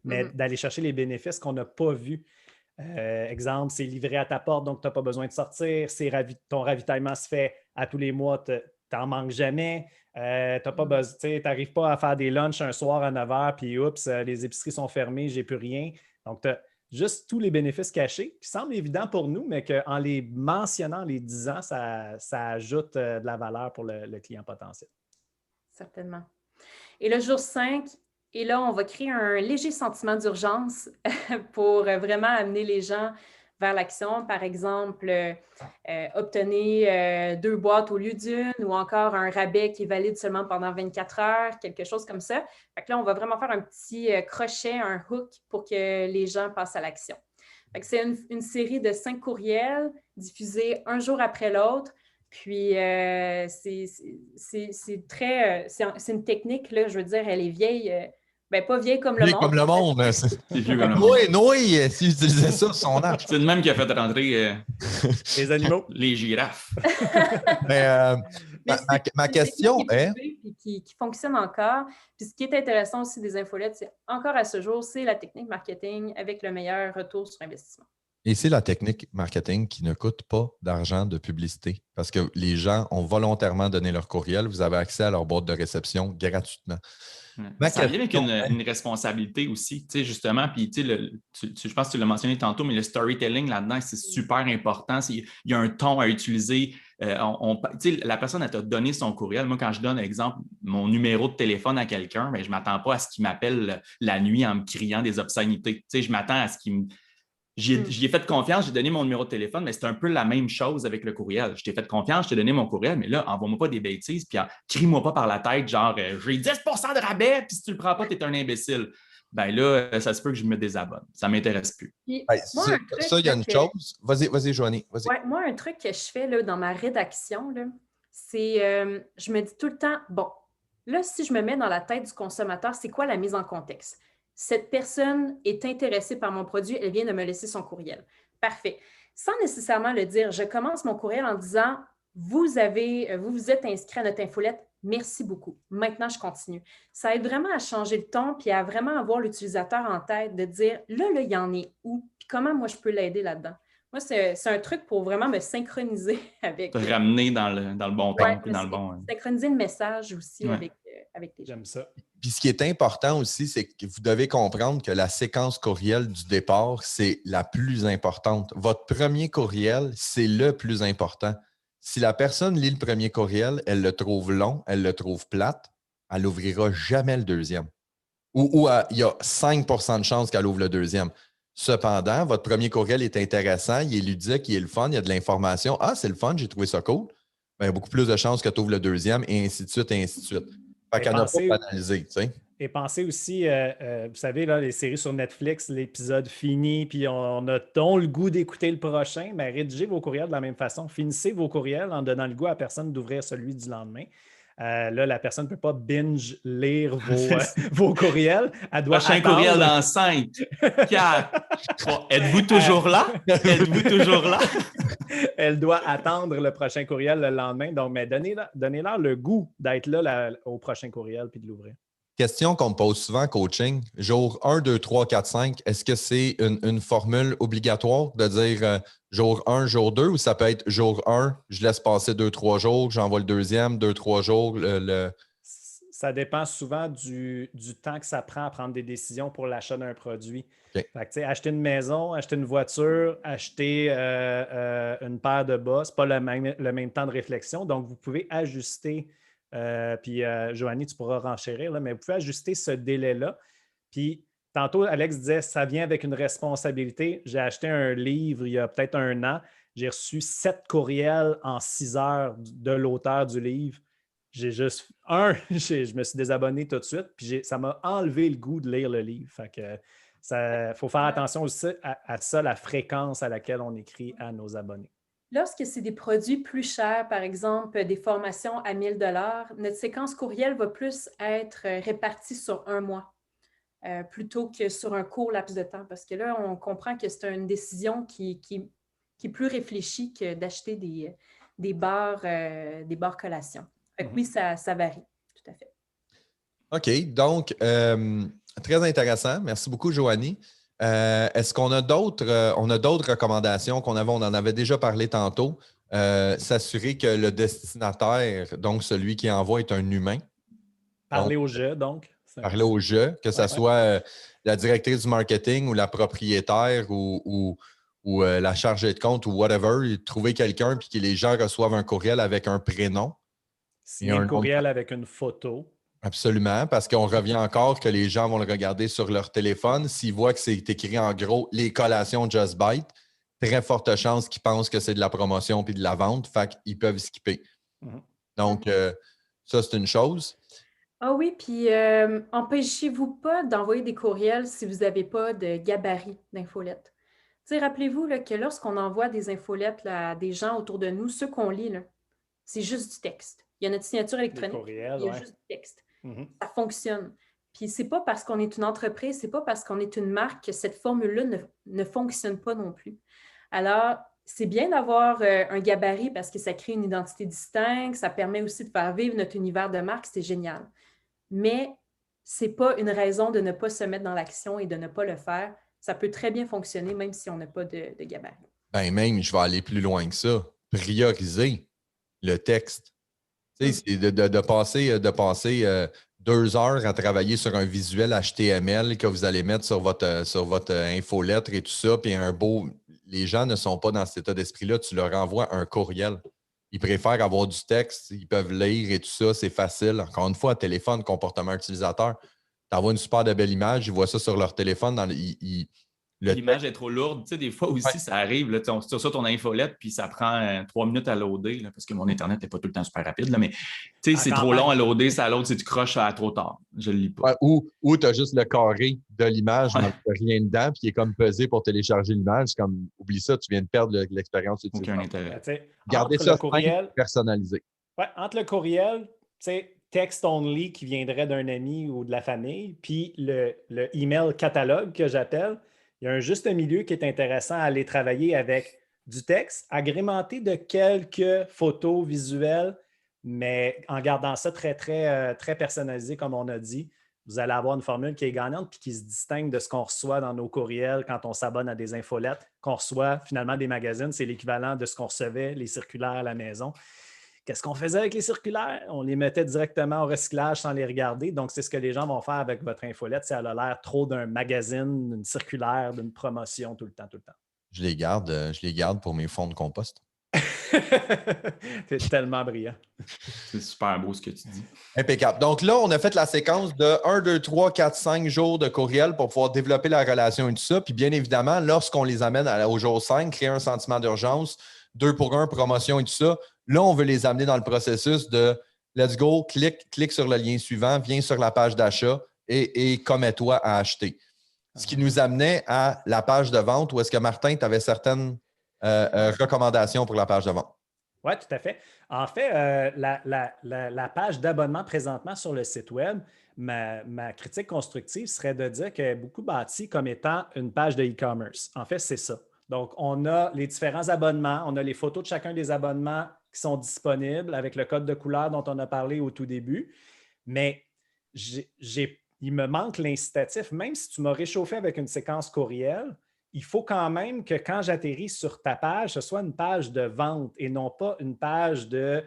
Mais d'aller chercher les bénéfices qu'on n'a pas vus. Exemple, c'est livré à ta porte, donc tu n'as pas besoin de sortir. Ton ravitaillement se fait à tous les mois, tu n'en manques jamais. Tu n'arrives pas à faire des lunchs un soir à 9 h, puis oups, les épiceries sont fermées, j'ai plus rien. Donc, juste tous les bénéfices cachés, qui semblent évidents pour nous, mais qu'en les mentionnant, les disant, ça ajoute de la valeur pour le client potentiel. Certainement. Et le jour 5, et là, on va créer un léger sentiment d'urgence pour vraiment amener les gens vers l'action. Par exemple, obtenir 2 boîtes au lieu d'une ou encore un rabais qui est valide seulement pendant 24 heures, quelque chose comme ça. Fait que là, on va vraiment faire un petit crochet, un hook pour que les gens passent à l'action. Fait que c'est une série de 5 courriels diffusés un jour après l'autre. Puis, c'est une technique, là, je veux dire, elle est vieille. Pas vieille comme le monde. Comme le monde. C'est vieux comme le monde. Oui, s'il utilisait ça sur son âge. C'est le même qui a fait rentrer Les animaux. les girafes. Mais ma question est... Qui fonctionne encore. Puis ce qui est intéressant aussi des infolettes, c'est encore à ce jour, c'est la technique marketing avec le meilleur retour sur investissement. Et c'est la technique marketing qui ne coûte pas d'argent de publicité parce que les gens ont volontairement donné leur courriel. Vous avez accès à leur boîte de réception gratuitement. Ça vient avec une responsabilité aussi, tu sais, justement, puis je pense que tu l'as mentionné tantôt, mais le storytelling là-dedans, c'est super important. Il y a un ton à utiliser. La personne, elle t'a donné son courriel. Moi, quand je donne, exemple, mon numéro de téléphone à quelqu'un, je ne m'attends pas à ce qu'il m'appelle la nuit en me criant des obscénités. Tu sais, je m'attends à ce qu'il me... J'y ai fait confiance, j'ai donné mon numéro de téléphone, mais c'est un peu la même chose avec le courriel. Je t'ai fait confiance, je t'ai donné mon courriel, mais là, envoie-moi pas des bêtises, puis crie-moi pas par la tête, genre j'ai 10 % de rabais, puis si tu le prends pas, tu es un imbécile. Ben là, ça se peut que je me désabonne. Ça ne m'intéresse plus. Puis, ça, il y a une chose. Vas-y, Joanie. Vas-y. Ouais, moi, un truc que je fais là, dans ma rédaction, là, c'est je me dis tout le temps, bon, là, si je me mets dans la tête du consommateur, c'est quoi la mise en contexte? Cette personne est intéressée par mon produit, elle vient de me laisser son courriel. Parfait. Sans nécessairement le dire, je commence mon courriel en disant vous vous êtes inscrit à notre infolette, merci beaucoup. Maintenant, je continue. Ça aide vraiment à changer le ton puis à vraiment avoir l'utilisateur en tête de dire là, il y en est où? Puis comment moi je peux l'aider là-dedans? Moi, c'est un truc pour vraiment me synchroniser avec. Te ramener dans le bon temps puis dans le bon. Synchroniser le message aussi avec les gens. J'aime ça. Puis ce qui est important aussi, c'est que vous devez comprendre que la séquence courriel du départ, c'est la plus importante. Votre premier courriel, c'est le plus important. Si la personne lit le premier courriel, elle le trouve long, elle le trouve plate, elle n'ouvrira jamais le deuxième. Ou il y a 5 % de chances qu'elle ouvre le deuxième. Cependant, votre premier courriel est intéressant, il est ludique, il est le fun, il y a de l'information. Ah, c'est le fun, j'ai trouvé ça cool. Bien, il y a beaucoup plus de chances que tu ouvres le deuxième, et ainsi de suite, et ainsi de suite. Fait qu'elle n'a pas banalisé, tu sais. Et pensez aussi, vous savez, là, les séries sur Netflix, l'épisode fini, puis on a le goût d'écouter le prochain, mais rédigez vos courriels de la même façon. Finissez vos courriels en donnant le goût à personne d'ouvrir celui du lendemain. Là, la personne ne peut pas binge lire vos courriels. Elle doit prochain courriel dans 5, 4. Bon, êtes-vous toujours là? Êtes-vous toujours là? Elle doit attendre le prochain courriel le lendemain. Donc, mais donnez-leur le goût d'être là au prochain courriel puis de l'ouvrir. Question qu'on me pose souvent en coaching. Jour 1, 2, 3, 4, 5, est-ce que c'est une formule obligatoire de dire jour 1, jour 2 ou ça peut être jour 1, je laisse passer 2, 3 jours, j'envoie le deuxième, 2, 3 jours? Ça dépend souvent du temps que ça prend à prendre des décisions pour l'achat d'un produit. Okay. Fait que, acheter une maison, acheter une voiture, acheter une paire de bas, ce n'est pas le même temps de réflexion. Donc, vous pouvez ajuster. Puis, Joanie, tu pourras renchérir, là, mais vous pouvez ajuster ce délai-là. Puis, tantôt, Alex disait, ça vient avec une responsabilité. J'ai acheté un livre il y a peut-être 1 an. J'ai reçu 7 courriels en 6 heures de l'auteur du livre. J'ai juste je me suis désabonné tout de suite, puis ça m'a enlevé le goût de lire le livre. Fait que il faut faire attention aussi à ça, la fréquence à laquelle on écrit à nos abonnés. Lorsque c'est des produits plus chers, par exemple des formations à 1 000 $, notre séquence courriel va plus être répartie sur 1 mois plutôt que sur un court laps de temps. Parce que là, on comprend que c'est une décision qui est plus réfléchie que d'acheter des barres collations. Fait que oui, ça varie, tout à fait. OK. Donc, très intéressant. Merci beaucoup, Joanie. Est-ce qu'on a d'autres recommandations on en avait déjà parlé tantôt? S'assurer que le destinataire, donc celui qui envoie, est un humain. Parler au jeu, donc. Parler au jeu, que ça soit la directrice du marketing ou la propriétaire ou la chargée de compte ou whatever, trouver quelqu'un puis que les gens reçoivent un courriel avec un prénom. Signer le courriel avec une photo. Absolument, parce qu'on revient encore que les gens vont le regarder sur leur téléphone. S'ils voient que c'est écrit en gros « les collations Just Bite », très forte chance qu'ils pensent que c'est de la promotion puis de la vente, fait qu'ils peuvent skipper. Donc, ça, c'est une chose. Ah oui, puis empêchez-vous pas d'envoyer des courriels si vous n'avez pas de gabarit d'infolettes. Tu sais, rappelez-vous là, que lorsqu'on envoie des infolettes là, à des gens autour de nous, ceux qu'on lit, là, c'est juste du texte. Il y a notre signature électronique, il y a juste du texte. Ça fonctionne. Puis c'est pas parce qu'on est une entreprise, c'est pas parce qu'on est une marque que cette formule-là ne fonctionne pas non plus. Alors, c'est bien d'avoir un gabarit parce que ça crée une identité distincte, ça permet aussi de faire vivre notre univers de marque, c'est génial. Mais c'est pas une raison de ne pas se mettre dans l'action et de ne pas le faire. Ça peut très bien fonctionner même si on n'a pas de gabarit. Ben même, je vais aller plus loin que ça. Prioriser le texte. Tu sais, c'est de passer 2 heures à travailler sur un visuel HTML que vous allez mettre sur votre infolettre et tout ça, puis les gens ne sont pas dans cet état d'esprit-là. Tu leur envoies un courriel. Ils préfèrent avoir du texte, ils peuvent lire et tout ça, c'est facile. Encore une fois, téléphone, comportement utilisateur. Tu envoies une super de belle image, ils voient ça sur leur téléphone. L'image est trop lourde. Tu sais, des fois aussi, ça arrive. Là, on sur ça ton infolette, puis ça prend 3 minutes à loader, là, parce que mon Internet n'est pas tout le temps super rapide. Là, mais c'est trop long à loader, ça load, si tu croches trop tard. Je ne le lis pas. Ou tu as juste le carré de l'image, mais rien dedans, puis qui est comme pesé pour télécharger l'image. C'est comme, oublie ça, tu viens de perdre l'expérience utilisateur. Aucun intérêt. Gardez ça simple, personnalisé. Ouais, entre le courriel, text only qui viendrait d'un ami ou de la famille, puis le email catalogue que j'appelle, il y a un juste milieu qui est intéressant à aller travailler avec du texte, agrémenté de quelques photos visuelles, mais en gardant ça très, très, très personnalisé, comme on a dit. Vous allez avoir une formule qui est gagnante puis qui se distingue de ce qu'on reçoit dans nos courriels quand on s'abonne à des infolettes, qu'on reçoit finalement des magazines. C'est l'équivalent de ce qu'on recevait, les circulaires à la maison. Qu'est-ce qu'on faisait avec les circulaires? On les mettait directement au recyclage sans les regarder. Donc, c'est ce que les gens vont faire avec votre infolette. Ça a l'air trop d'un magazine, d'une circulaire, d'une promotion tout le temps. Je les garde pour mes fonds de compost. C'est tellement brillant. C'est super beau ce que tu dis. Impeccable. Donc là, on a fait la séquence de 1, 2, 3, 4, 5 jours de courriel pour pouvoir développer la relation et tout ça. Puis bien évidemment, lorsqu'on les amène au jour 5, créer un sentiment d'urgence, 2 pour 1, promotion et tout ça, là, on veut les amener dans le processus de let's go, clique sur le lien suivant, viens sur la page d'achat et commets-toi à acheter. Ce qui nous amenait à la page de vente où est-ce que Martin, tu avais certaines recommandations pour la page de vente. Oui, tout à fait. En fait, la page d'abonnement présentement sur le site Web, ma critique constructive serait de dire qu'elle est beaucoup bâtie comme étant une page de e-commerce. En fait, c'est ça. Donc, on a les différents abonnements, on a les photos de chacun des abonnements qui sont disponibles avec le code de couleur dont on a parlé au tout début. Mais il me manque l'incitatif. Même si tu m'as réchauffé avec une séquence courriel, il faut quand même que quand j'atterris sur ta page, ce soit une page de vente et non pas une page de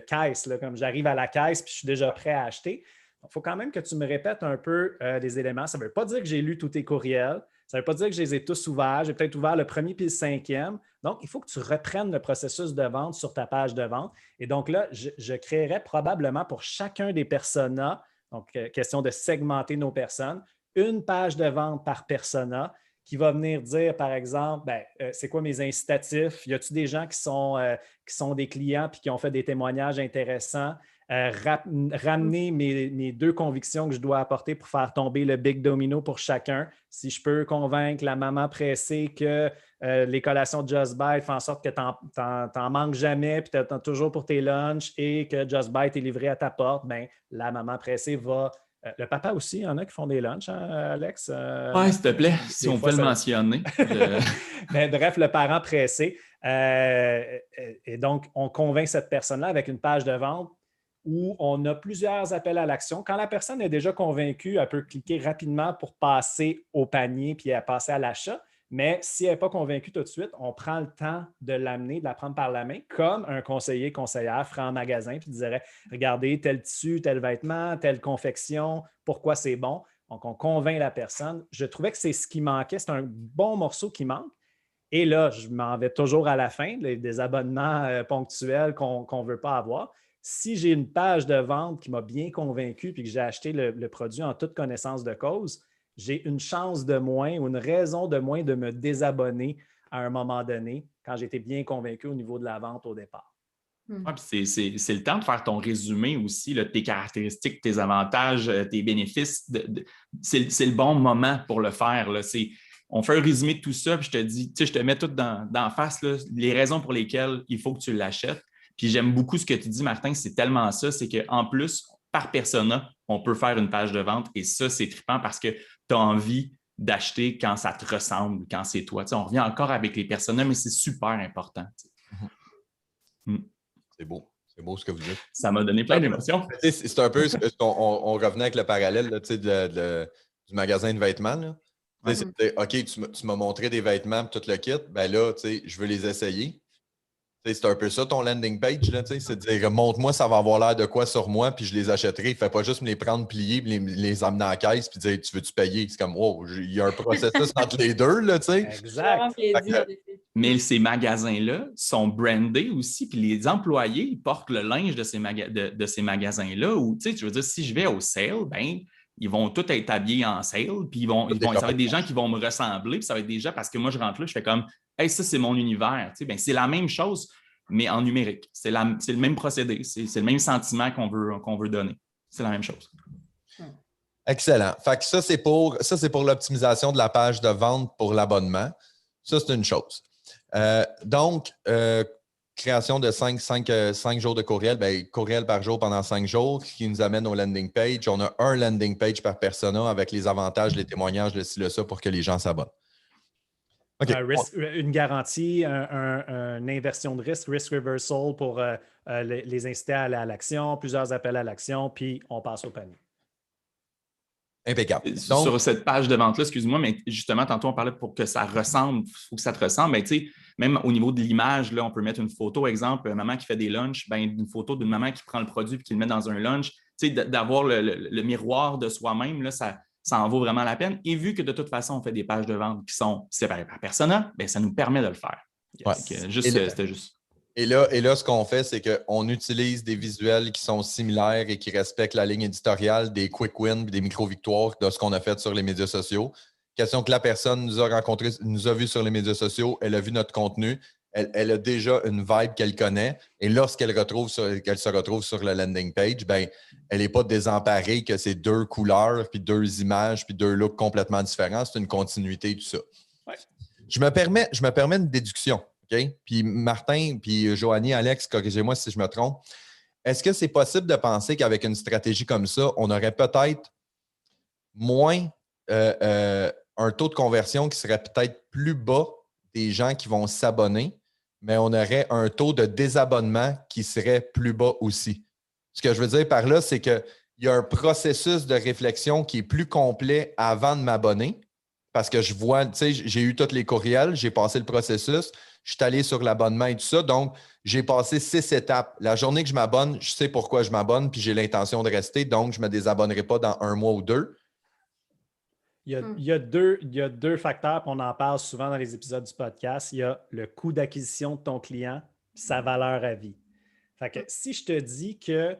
caisse, là, comme j'arrive à la caisse puis je suis déjà prêt à acheter. Il faut quand même que tu me répètes un peu les éléments. Ça ne veut pas dire que j'ai lu tous tes courriels. Ça ne veut pas dire que je les ai tous ouverts. J'ai peut-être ouvert le premier puis le 5e. Donc, il faut que tu reprennes le processus de vente sur ta page de vente. Et donc là, je créerai probablement pour chacun des personas, donc question de segmenter nos personnes, une page de vente par persona qui va venir dire, par exemple, c'est quoi mes incitatifs? Y a-t-il des gens qui sont des clients puis qui ont fait des témoignages intéressants? Ramener mes 2 convictions que je dois apporter pour faire tomber le big domino pour chacun. Si je peux convaincre la maman pressée que les collations Just Bite font en sorte que tu n'en manques jamais puis tu as toujours pour tes lunchs et que Just Bite est livré à ta porte, la maman pressée va... le papa aussi, il y en a qui font des lunchs, hein, Alex? Oui, s'il te plaît, si on peut le mentionner. Mais bref, le parent pressé. Et donc, on convainc cette personne-là avec une page de vente où on a plusieurs appels à l'action. Quand la personne est déjà convaincue, elle peut cliquer rapidement pour passer au panier puis passer à l'achat. Mais si elle n'est pas convaincue tout de suite, on prend le temps de l'amener, de la prendre par la main, comme un conseillère ferait en magasin, puis dirait, regardez, tel tissu, tel vêtement, telle confection, pourquoi c'est bon, Donc, on convainc la personne. Je trouvais que c'est ce qui manquait. C'est un bon morceau qui manque. Et là, je m'en vais toujours à la fin, des abonnements ponctuels qu'on ne veut pas avoir. Si j'ai une page de vente qui m'a bien convaincu puis que j'ai acheté le produit en toute connaissance de cause, j'ai une chance de moins ou une raison de moins de me désabonner à un moment donné quand j'étais bien convaincu au niveau de la vente au départ. Ouais, puis c'est le temps de faire ton résumé aussi, là, tes caractéristiques, tes avantages, tes bénéfices. C'est le bon moment pour le faire. Là. On fait un résumé de tout ça, puis je te dis, je te mets tout d'en face, là, les raisons pour lesquelles il faut que tu l'achètes. Puis j'aime beaucoup ce que tu dis, Martin, c'est tellement ça, c'est qu'en plus, par persona, on peut faire une page de vente et ça, c'est trippant parce que tu as envie d'acheter quand ça te ressemble, quand c'est toi. On revient encore avec les personas, mais c'est super important. C'est beau ce que vous dites. Ça m'a donné plein d'émotions. C'est un peu ce on revenait avec le parallèle là, du magasin de vêtements. Là. Ouais. C'était OK, tu m'as montré des vêtements et tout le kit, ben là, je veux les essayer. C'est un peu ça ton landing page, là, c'est de dire montre-moi, ça va avoir l'air de quoi sur moi, puis je les achèterai. Fais pas juste me les prendre pliés, puis les amener à la caisse, puis dire tu veux-tu payer? C'est comme wow, il y a un processus entre les deux, là, tu sais. Exact. Mais ces magasins-là sont brandés aussi, puis les employés ils portent le linge de ces, magasins-là. Ou tu veux dire, si je vais au sale, ben ils vont tous être habillés en sale, puis ça va être des gens qui vont me ressembler, puis ça va être des gens, parce que moi, je rentre là, je fais comme, hey, ça, c'est mon univers. Ben, c'est la même chose, mais en numérique. C'est le même procédé, c'est le même sentiment qu'on veut donner. C'est la même chose. Excellent. Fait que ça, c'est pour l'optimisation de la page de vente pour l'abonnement. Ça, c'est une chose. Donc, création de 5 jours de courriel, courriel par jour pendant 5 jours, ce qui nous amène au landing page. On a un landing page par persona avec les avantages, les témoignages, le ci, le ça pour que les gens s'abonnent. Okay. Une garantie, une inversion de risque reversal pour les inciter à aller à l'action, plusieurs appels à l'action, puis on passe au panier. Impeccable. Donc, sur cette page de vente-là, excuse-moi, mais justement, tantôt, on parlait pour que ça ressemble, il faut que ça te ressemble. Mais tu sais, même au niveau de l'image, là, on peut mettre une photo, exemple, maman qui fait des lunchs, une photo d'une maman qui prend le produit et qui le met dans un lunch. Tu sais, d'avoir le miroir de soi-même, là, ça en vaut vraiment la peine. Et vu que de toute façon, on fait des pages de vente qui sont séparées par persona, ça nous permet de le faire. C'était juste. Et là, ce qu'on fait, c'est qu'on utilise des visuels qui sont similaires et qui respectent la ligne éditoriale des quick wins et des micro-victoires de ce qu'on a fait sur les médias sociaux. Question que la personne nous a rencontré, nous a vu sur les médias sociaux, elle a vu notre contenu, elle a déjà une vibe qu'elle connaît. Et lorsqu'elle se retrouve sur le landing page, elle n'est pas désemparée que c'est 2 couleurs, puis 2 images, puis 2 looks complètement différents. C'est une continuité, tout ça. Ouais. Je me permets une déduction. Okay? Puis Martin, puis Joanie, Alex, corrigez-moi si je me trompe. Est-ce que c'est possible de penser qu'avec une stratégie comme ça, on aurait peut-être moins un taux de conversion qui serait peut-être plus bas des gens qui vont s'abonner, mais on aurait un taux de désabonnement qui serait plus bas aussi? Ce que je veux dire par là, c'est qu'il y a un processus de réflexion qui est plus complet avant de m'abonner parce que je vois, tu sais, j'ai eu tous les courriels, j'ai passé le processus. Je suis allé sur l'abonnement et tout ça. Donc, j'ai passé 6 étapes. La journée que je m'abonne, je sais pourquoi je m'abonne puis j'ai l'intention de rester. Donc, je ne me désabonnerai pas dans 1 mois ou 2. Il y a deux facteurs, puis on en parle souvent dans les épisodes du podcast. Il y a le coût d'acquisition de ton client et sa valeur à vie. Fait que si je te dis que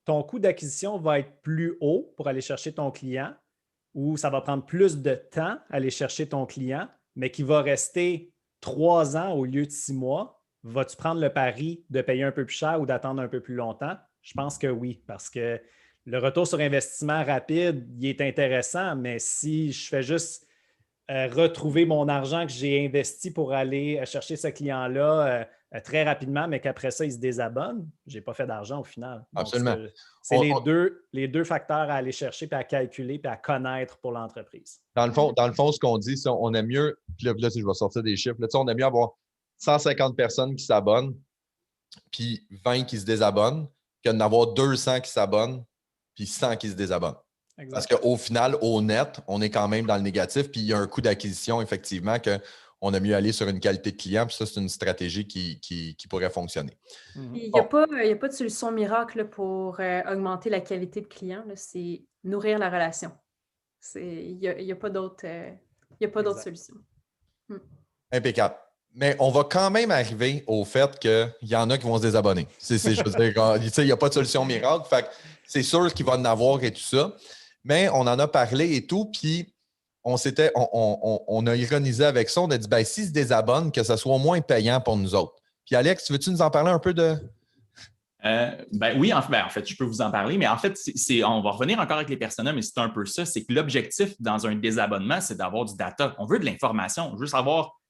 ton coût d'acquisition va être plus haut pour aller chercher ton client ou ça va prendre plus de temps à aller chercher ton client, mais qui va rester 3 ans au lieu de 6 mois, vas-tu prendre le pari de payer un peu plus cher ou d'attendre un peu plus longtemps? Je pense que oui, parce que le retour sur investissement rapide, il est intéressant, mais si je fais juste retrouver mon argent que j'ai investi pour aller chercher ce client-là très rapidement, mais qu'après ça, il se désabonne, je n'ai pas fait d'argent au final. Absolument. Donc, c'est les deux facteurs à aller chercher, puis à calculer, puis à connaître pour l'entreprise. Dans le fond, ce qu'on dit, c'est on aime mieux, puis là, si je vais sortir des chiffres, là, on aime mieux avoir 150 personnes qui s'abonnent, puis 20 qui se désabonnent, que d'en avoir 200 qui s'abonnent, puis 100 qui se désabonnent. Exact. Parce qu'au final, au net, on est quand même dans le négatif, puis il y a un coût d'acquisition, effectivement, qu'on a mieux aller sur une qualité de client, puis ça, c'est une stratégie qui pourrait fonctionner. Il n'y a pas de solution miracle là, pour augmenter la qualité de client, là, c'est nourrir la relation. Il n'y a pas d'autre solution. Impeccable. Mais on va quand même arriver au fait qu'il y en a qui vont se désabonner. Je veux dire, il n'y a pas de solution miracle. Fait que c'est sûr qu'il va en avoir et tout ça. Mais on en a parlé et tout, puis on a ironisé avec ça. On a dit, ben, s'ils se désabonnent, que ce soit moins payant pour nous autres. Puis Alex, veux-tu nous en parler un peu de... Oui, en fait, je peux vous en parler, mais en fait, on va revenir encore avec les personas, mais c'est un peu ça. C'est que l'objectif dans un désabonnement, c'est d'avoir du data. On veut de l'information. On veut savoir,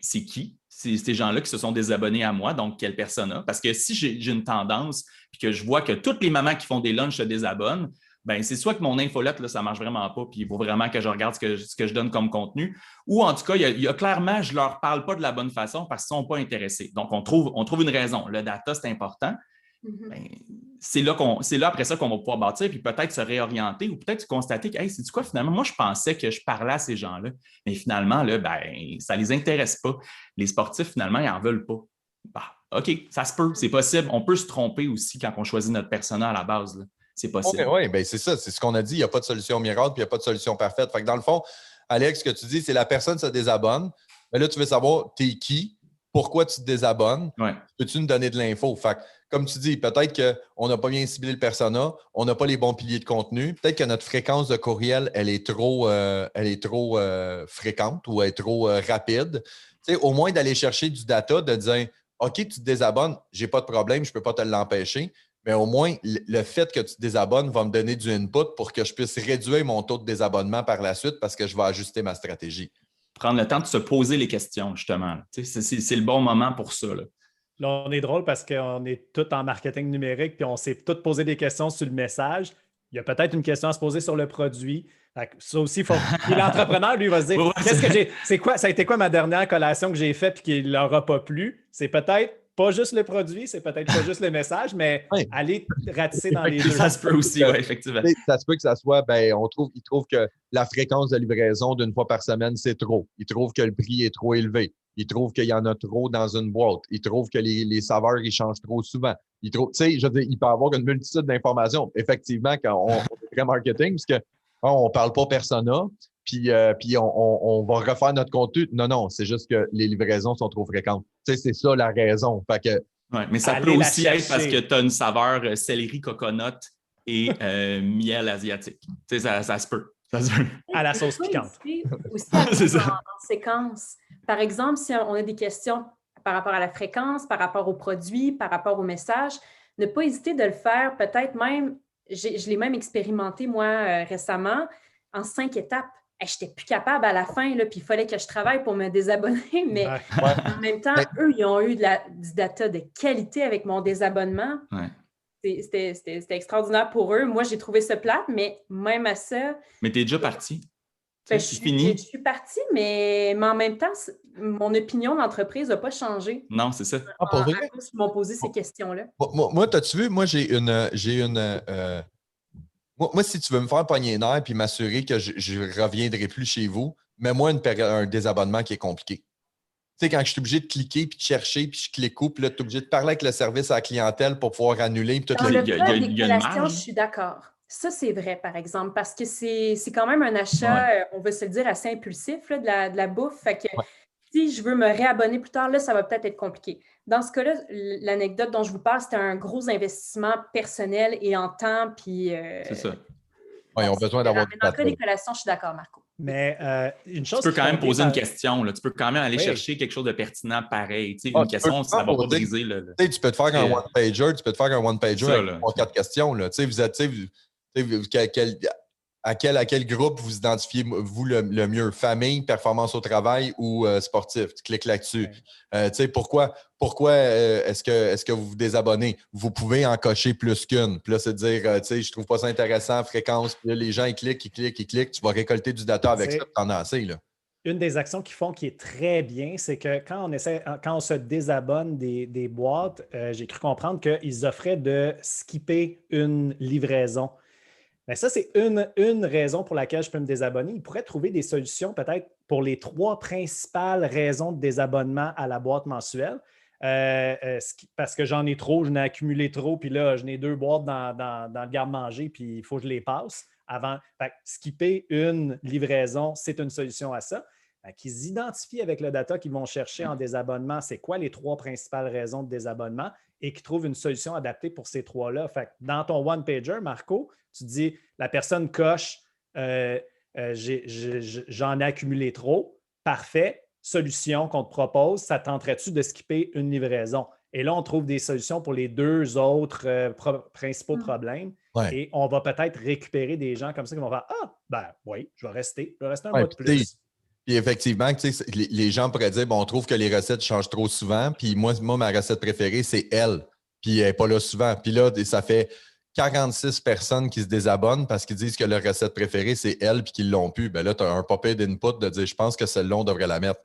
c'est qui? C'est ces gens-là qui se sont désabonnés à moi, donc quel persona? Parce que si j'ai une tendance et que je vois que toutes les mamans qui font des lunchs se désabonnent, c'est soit que mon infolette, là, ça ne marche vraiment pas, puis il faut vraiment que je regarde ce que je donne comme contenu, ou en tout cas, il y a clairement, je ne leur parle pas de la bonne façon parce qu'ils ne sont pas intéressés. Donc, on trouve une raison. Le data, c'est important. C'est là après ça qu'on va pouvoir bâtir, puis peut-être se réorienter ou peut-être constater que, hey, c'est du quoi finalement? Moi, je pensais que je parlais à ces gens-là, mais finalement, là, ça ne les intéresse pas. Les sportifs, finalement, ils n'en veulent pas. OK, ça se peut, c'est possible. On peut se tromper aussi quand on choisit notre persona à la base. Là. C'est possible. Oui, c'est ça, c'est ce qu'on a dit. Il n'y a pas de solution miracle, puis il n'y a pas de solution parfaite. Fait que dans le fond, Alex, ce que tu dis, c'est la personne se désabonne. Mais là, tu veux savoir, t'es qui? Pourquoi tu te désabonnes? Ouais. Peux-tu nous donner de l'info? Fait que, comme tu dis, peut-être qu'on n'a pas bien ciblé le persona, on n'a pas les bons piliers de contenu. Peut-être que notre fréquence de courriel, elle est trop fréquente ou elle est trop rapide. Tu sais, au moins d'aller chercher du data, de dire OK, tu te désabonnes, j'ai pas de problème, je ne peux pas te l'empêcher. Mais au moins, le fait que tu te désabonnes va me donner du input pour que je puisse réduire mon taux de désabonnement par la suite parce que je vais ajuster ma stratégie. Prendre le temps de se poser les questions, justement. C'est le bon moment pour ça. Là, on est drôle parce qu'on est tous en marketing numérique puis on s'est tous posé des questions sur le message. Il y a peut-être une question à se poser sur le produit. Ça aussi, l'entrepreneur, lui, va se dire qu'est-ce que j'ai. Ça a été quoi ma dernière collation que j'ai faite puis qu'il ne leur a pas plu? C'est peut-être pas juste le produit, c'est peut-être pas juste le message, mais aller ratisser dans les deux. Ça se peut aussi, oui, effectivement. Ça se peut que ça soit, il trouve que la fréquence de livraison d'une fois par semaine, c'est trop. Il trouve que le prix est trop élevé. Il trouve qu'il y en a trop dans une boîte. Il trouve que les saveurs, ils changent trop souvent. Il peut avoir une multitude d'informations. Effectivement, quand on est très marketing, parce que on ne parle pas persona, puis on va refaire notre contenu. Non, c'est juste que les livraisons sont trop fréquentes. C'est ça la raison. Fait que, mais ça peut aussi être parce que tu as une saveur céleri coconut et miel asiatique. Ça se peut. À la sauce piquante. Aussi en séquence. Par exemple, si on a des questions par rapport à la fréquence, par rapport au produit, par rapport au message, ne pas hésiter de le faire peut-être même, je l'ai même expérimenté moi récemment, en 5 étapes. Je n'étais plus capable à la fin, là, puis il fallait que je travaille pour me désabonner, mais en même temps, eux, ils ont eu du data de qualité avec mon désabonnement. Ouais. C'était extraordinaire pour eux. Moi, j'ai trouvé ça plate, mais même à ça... Mais tu es déjà parti. Je suis partie, mais en même temps, mon opinion d'entreprise n'a pas changé. Non, c'est ça. Pour vrai? Ils m'ont posé ces questions-là. Moi, t'as-tu vu? Moi, moi, si tu veux me faire pogner les nerfs et m'assurer que je ne reviendrai plus chez vous, mets-moi un désabonnement qui est compliqué. Tu sais, quand je suis obligé de cliquer, puis de chercher, puis je clique où, puis là, tu es obligé de parler avec le service à la clientèle pour pouvoir annuler. Puis Dans le cas des collations, je suis d'accord. Ça, c'est vrai, par exemple, parce que c'est quand même un achat, on va se le dire, assez impulsif, là, de la bouffe. Fait que si je veux me réabonner plus tard, là, ça va peut-être être compliqué. Dans ce cas-là, l'anecdote dont je vous parle, c'était un gros investissement personnel et en temps. Puis, c'est ça. Ils ont besoin d'avoir du temps. Dans le cas des collations, je suis d'accord, Marco. Mais une chose. Tu peux quand même poser une question. Là. Tu peux quand même aller chercher quelque chose de pertinent pareil. Une question, ça ne va pas briser. Tu peux te faire un one-pager. Avec 3-4 questions. Là. Vous êtes. À quel groupe vous identifiez, vous, le mieux? Famille, performance au travail ou sportif? Tu cliques là-dessus. Pourquoi est-ce que vous vous désabonnez? Vous pouvez en cocher plus qu'une. Puis là, c'est de dire, je trouve pas ça intéressant, fréquence. Puis là, les gens, ils cliquent. Tu vas récolter du data avec ça, t'en as assez. Là. Une des actions qu'ils font qui est très bien, c'est que quand on se désabonne des boîtes, j'ai cru comprendre qu'ils offraient de skipper une livraison. Mais ça, c'est une raison pour laquelle je peux me désabonner. Ils pourraient trouver des solutions peut-être pour les 3 principales raisons de désabonnement à la boîte mensuelle. Parce que j'en ai trop, je n'ai accumulé trop, puis là, je n'ai 2 boîtes dans le garde-manger, puis il faut que je les passe. avant. Fait que skipper une livraison, c'est une solution à ça. Fait qu'ils identifient avec le data qu'ils vont chercher en désabonnement, c'est quoi les 3 principales raisons de désabonnement et qu'ils trouvent une solution adaptée pour ces 3-là. Fait que dans ton one-pager, Marco, tu dis la personne coche j'en ai accumulé trop. Parfait. Solution qu'on te propose, ça tenterait-tu de skipper une livraison? Et là, on trouve des solutions pour les 2 autres principaux problèmes. Ouais. Et on va peut-être récupérer des gens comme ça qui vont faire « ben oui, je vais rester un mois de plus. » Puis effectivement, les gens pourraient dire, bon, on trouve que les recettes changent trop souvent. Puis moi, ma recette préférée, c'est elle. Puis elle n'est pas là souvent. Puis là, ça fait 46 personnes qui se désabonnent parce qu'ils disent que leur recette préférée, c'est elle puis qu'ils ne l'ont plus. Bien là, tu as un papier d'input de dire, je pense que celle-là, on devrait la mettre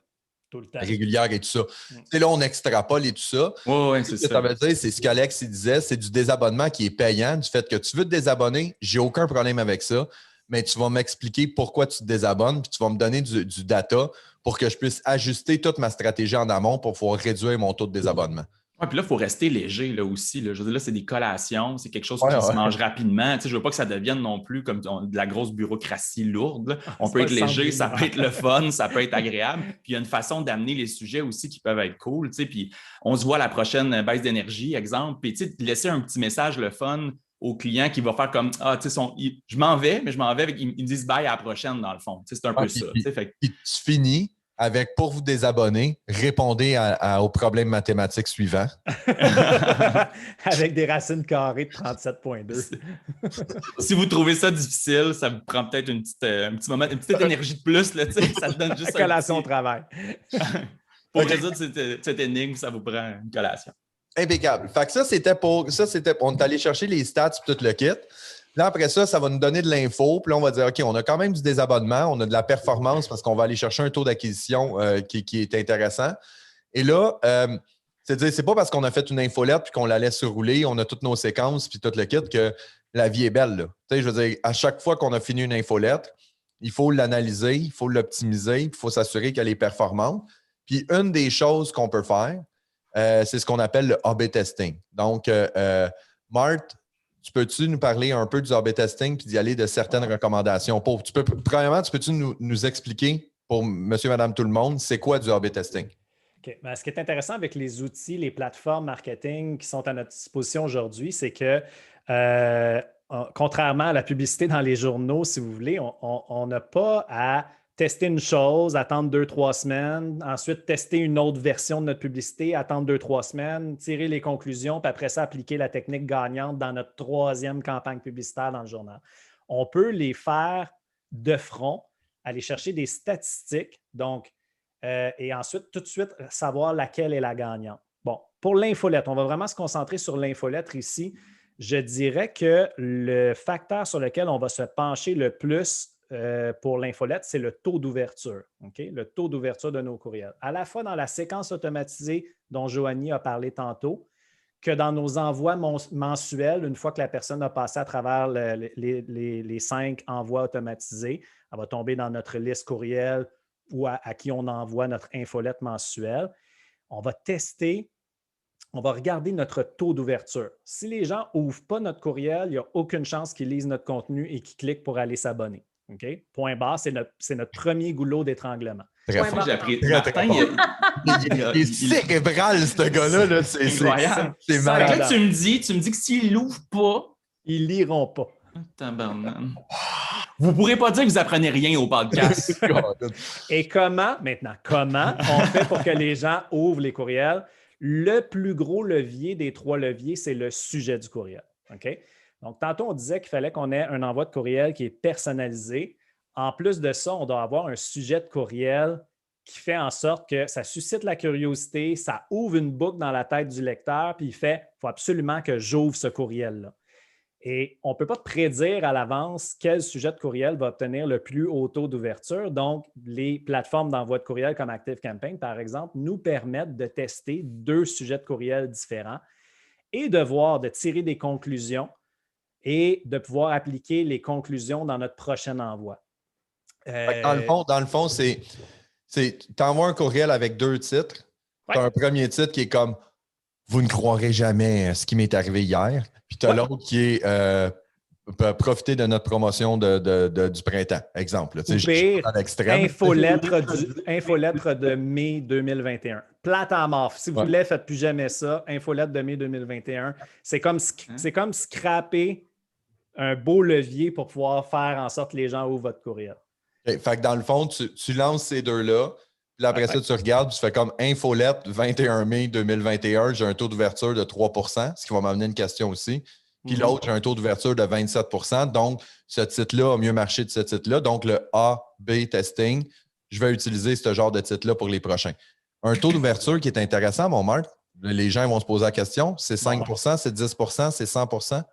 Tout le temps. régulière et tout ça. Là, on extrapole et tout ça. Oui, c'est ça. Ça veut dire, c'est ce qu'Alex disait, c'est du désabonnement qui est payant, du fait que tu veux te désabonner, j'ai aucun problème avec ça, mais tu vas m'expliquer pourquoi tu te désabonnes, puis tu vas me donner du data pour que je puisse ajuster toute ma stratégie en amont pour pouvoir réduire mon taux de désabonnement. Oui, puis là, il faut rester léger là, aussi. Là. Je veux dire, là, c'est des collations, c'est quelque chose qui se mange rapidement. Tu sais, je ne veux pas que ça devienne non plus comme de la grosse bureaucratie lourde. On peut être léger, ça peut être le fun, ça peut être agréable. Puis il y a une façon d'amener les sujets aussi qui peuvent être cool. Tu sais, puis on se voit à la prochaine baisse d'énergie, exemple. Puis tu sais, laisser un petit message le fun au client qui va faire comme « tu sais, je m'en vais, mais je m'en vais avec... » Ils me disent « bye à la prochaine » dans le fond. Tu sais, c'est un peu ça. Puis tu finis avec, pour vous désabonner, répondez aux problèmes mathématiques suivants. Avec des racines carrées de 37,2. Si vous trouvez ça difficile, ça vous prend peut-être un petit moment, une petite énergie de plus. Là, ça te donne juste collation au travail. Pour résoudre cette énigme, ça vous prend une collation. Impeccable. Fait que ça, c'était on est allé chercher les stats et tout le kit. Là, après ça, ça va nous donner de l'info. Puis là, on va dire, OK, on a quand même du désabonnement, on a de la performance parce qu'on va aller chercher un taux d'acquisition qui est intéressant. Et là, c'est-à-dire, c'est pas parce qu'on a fait une infolette puis qu'on la laisse rouler, on a toutes nos séquences puis tout le kit que la vie est belle. Là. Tu sais, je veux dire, à chaque fois qu'on a fini une infolette, il faut l'analyser, il faut l'optimiser, il faut s'assurer qu'elle est performante. Puis une des choses qu'on peut faire, c'est ce qu'on appelle le A/B testing. Donc, Marthe, peux-tu nous parler un peu du A/B testing puis d'y aller de certaines recommandations? Premièrement, peux-tu nous expliquer pour monsieur, madame, tout le monde, c'est quoi du A/B testing? OK. Ben, ce qui est intéressant avec les outils, les plateformes marketing qui sont à notre disposition aujourd'hui, c'est que contrairement à la publicité dans les journaux, si vous voulez, on n'a pas à tester une chose, attendre 2-3 semaines, ensuite tester une autre version de notre publicité, attendre 2-3 semaines, tirer les conclusions, puis après ça, appliquer la technique gagnante dans notre 3e campagne publicitaire dans le journal. On peut les faire de front, aller chercher des statistiques, donc, et ensuite, tout de suite, savoir laquelle est la gagnante. Bon, pour l'infolette, on va vraiment se concentrer sur l'infolettre ici. Je dirais que le facteur sur lequel on va se pencher le plus pour l'infolette, c'est le taux d'ouverture, okay? Le taux d'ouverture de nos courriels. À la fois dans la séquence automatisée dont Joanie a parlé tantôt, que dans nos envois mensuels, une fois que la personne a passé à travers les 5 envois automatisés, elle va tomber dans notre liste courriel ou à qui on envoie notre infolette mensuelle. On va tester, on va regarder notre taux d'ouverture. Si les gens n'ouvrent pas notre courriel, il n'y a aucune chance qu'ils lisent notre contenu et qu'ils cliquent pour aller s'abonner. Okay? Point barre, c'est notre premier goulot d'étranglement. J'ai appris. Martin, il est cérébral, ce gars-là. Là. C'est incroyable. C'est malade. Là, tu me dis que s'ils ne l'ouvrent pas, ils ne liront pas. Vous ne pourrez pas dire que vous apprenez rien au podcast. Et comment on fait pour que les gens ouvrent les courriels? Le plus gros levier des 3 leviers, c'est le sujet du courriel. OK? Donc, tantôt, on disait qu'il fallait qu'on ait un envoi de courriel qui est personnalisé. En plus de ça, on doit avoir un sujet de courriel qui fait en sorte que ça suscite la curiosité, ça ouvre une boucle dans la tête du lecteur, puis il faut absolument que j'ouvre ce courriel-là. Et on ne peut pas prédire à l'avance quel sujet de courriel va obtenir le plus haut taux d'ouverture. Donc, les plateformes d'envoi de courriel comme ActiveCampaign, par exemple, nous permettent de tester 2 sujets de courriel différents et de tirer des conclusions et de pouvoir appliquer les conclusions dans notre prochain envoi. Dans le fond, tu envoies un courriel avec 2 titres. Tu as un premier titre qui est comme « Vous ne croirez jamais ce qui m'est arrivé hier ». Puis tu as l'autre qui est profiter de notre promotion du printemps, exemple. Ou pire, infolettre de mai 2021. Plate à mort. Si vous voulez, faites plus jamais ça. Infolettre de mai 2021. C'est comme scraper un beau levier pour pouvoir faire en sorte que les gens ouvrent votre courriel. Okay. Fait que dans le fond, tu lances ces deux-là, puis après ça, tu regardes, tu fais comme infolette 21 mai 2021, j'ai un taux d'ouverture de 3 %, ce qui va m'amener une question aussi. Puis l'autre, j'ai un taux d'ouverture de 27 %. Donc, ce titre-là a mieux marché de ce titre-là. Donc, le A-B testing, je vais utiliser ce genre de titre-là pour les prochains. Un taux d'ouverture qui est intéressant, mon Marc, les gens vont se poser la question, c'est 5 %, c'est 10 %, c'est 100 %?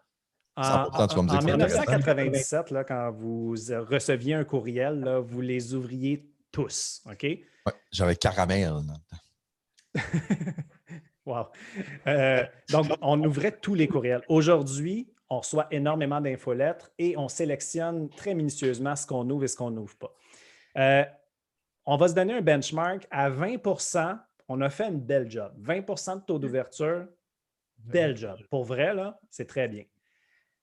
100 tu vas me dire en 1997, là, quand vous receviez un courriel, là, vous les ouvriez tous, OK? Ouais, j'avais caramel. Wow. Donc, on ouvrait tous les courriels. Aujourd'hui, on reçoit énormément d'infolettres et on sélectionne très minutieusement ce qu'on ouvre et ce qu'on n'ouvre pas. On va se donner un benchmark à 20 %. On a fait une belle job. 20 % de taux d'ouverture, belle job. Pour vrai, là, c'est très bien.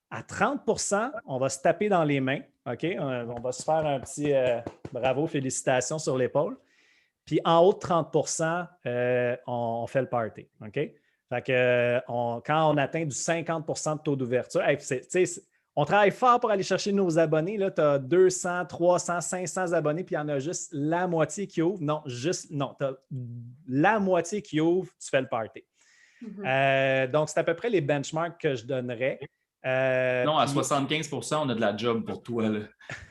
À 30 %, on va se taper dans les mains. OK? On va se faire un petit bravo, félicitations sur l'épaule. Puis en haut de 30 % on fait le party. OK? Fait que, quand on atteint du 50 % de taux d'ouverture, on travaille fort pour aller chercher nos abonnés. Tu as 200, 300, 500 abonnés, puis il y en a juste la moitié qui ouvre. Non, tu as la moitié qui ouvre, tu fais le party. Donc, c'est à peu près les benchmarks que je donnerais. Non, à 75 % on a de la job pour toi.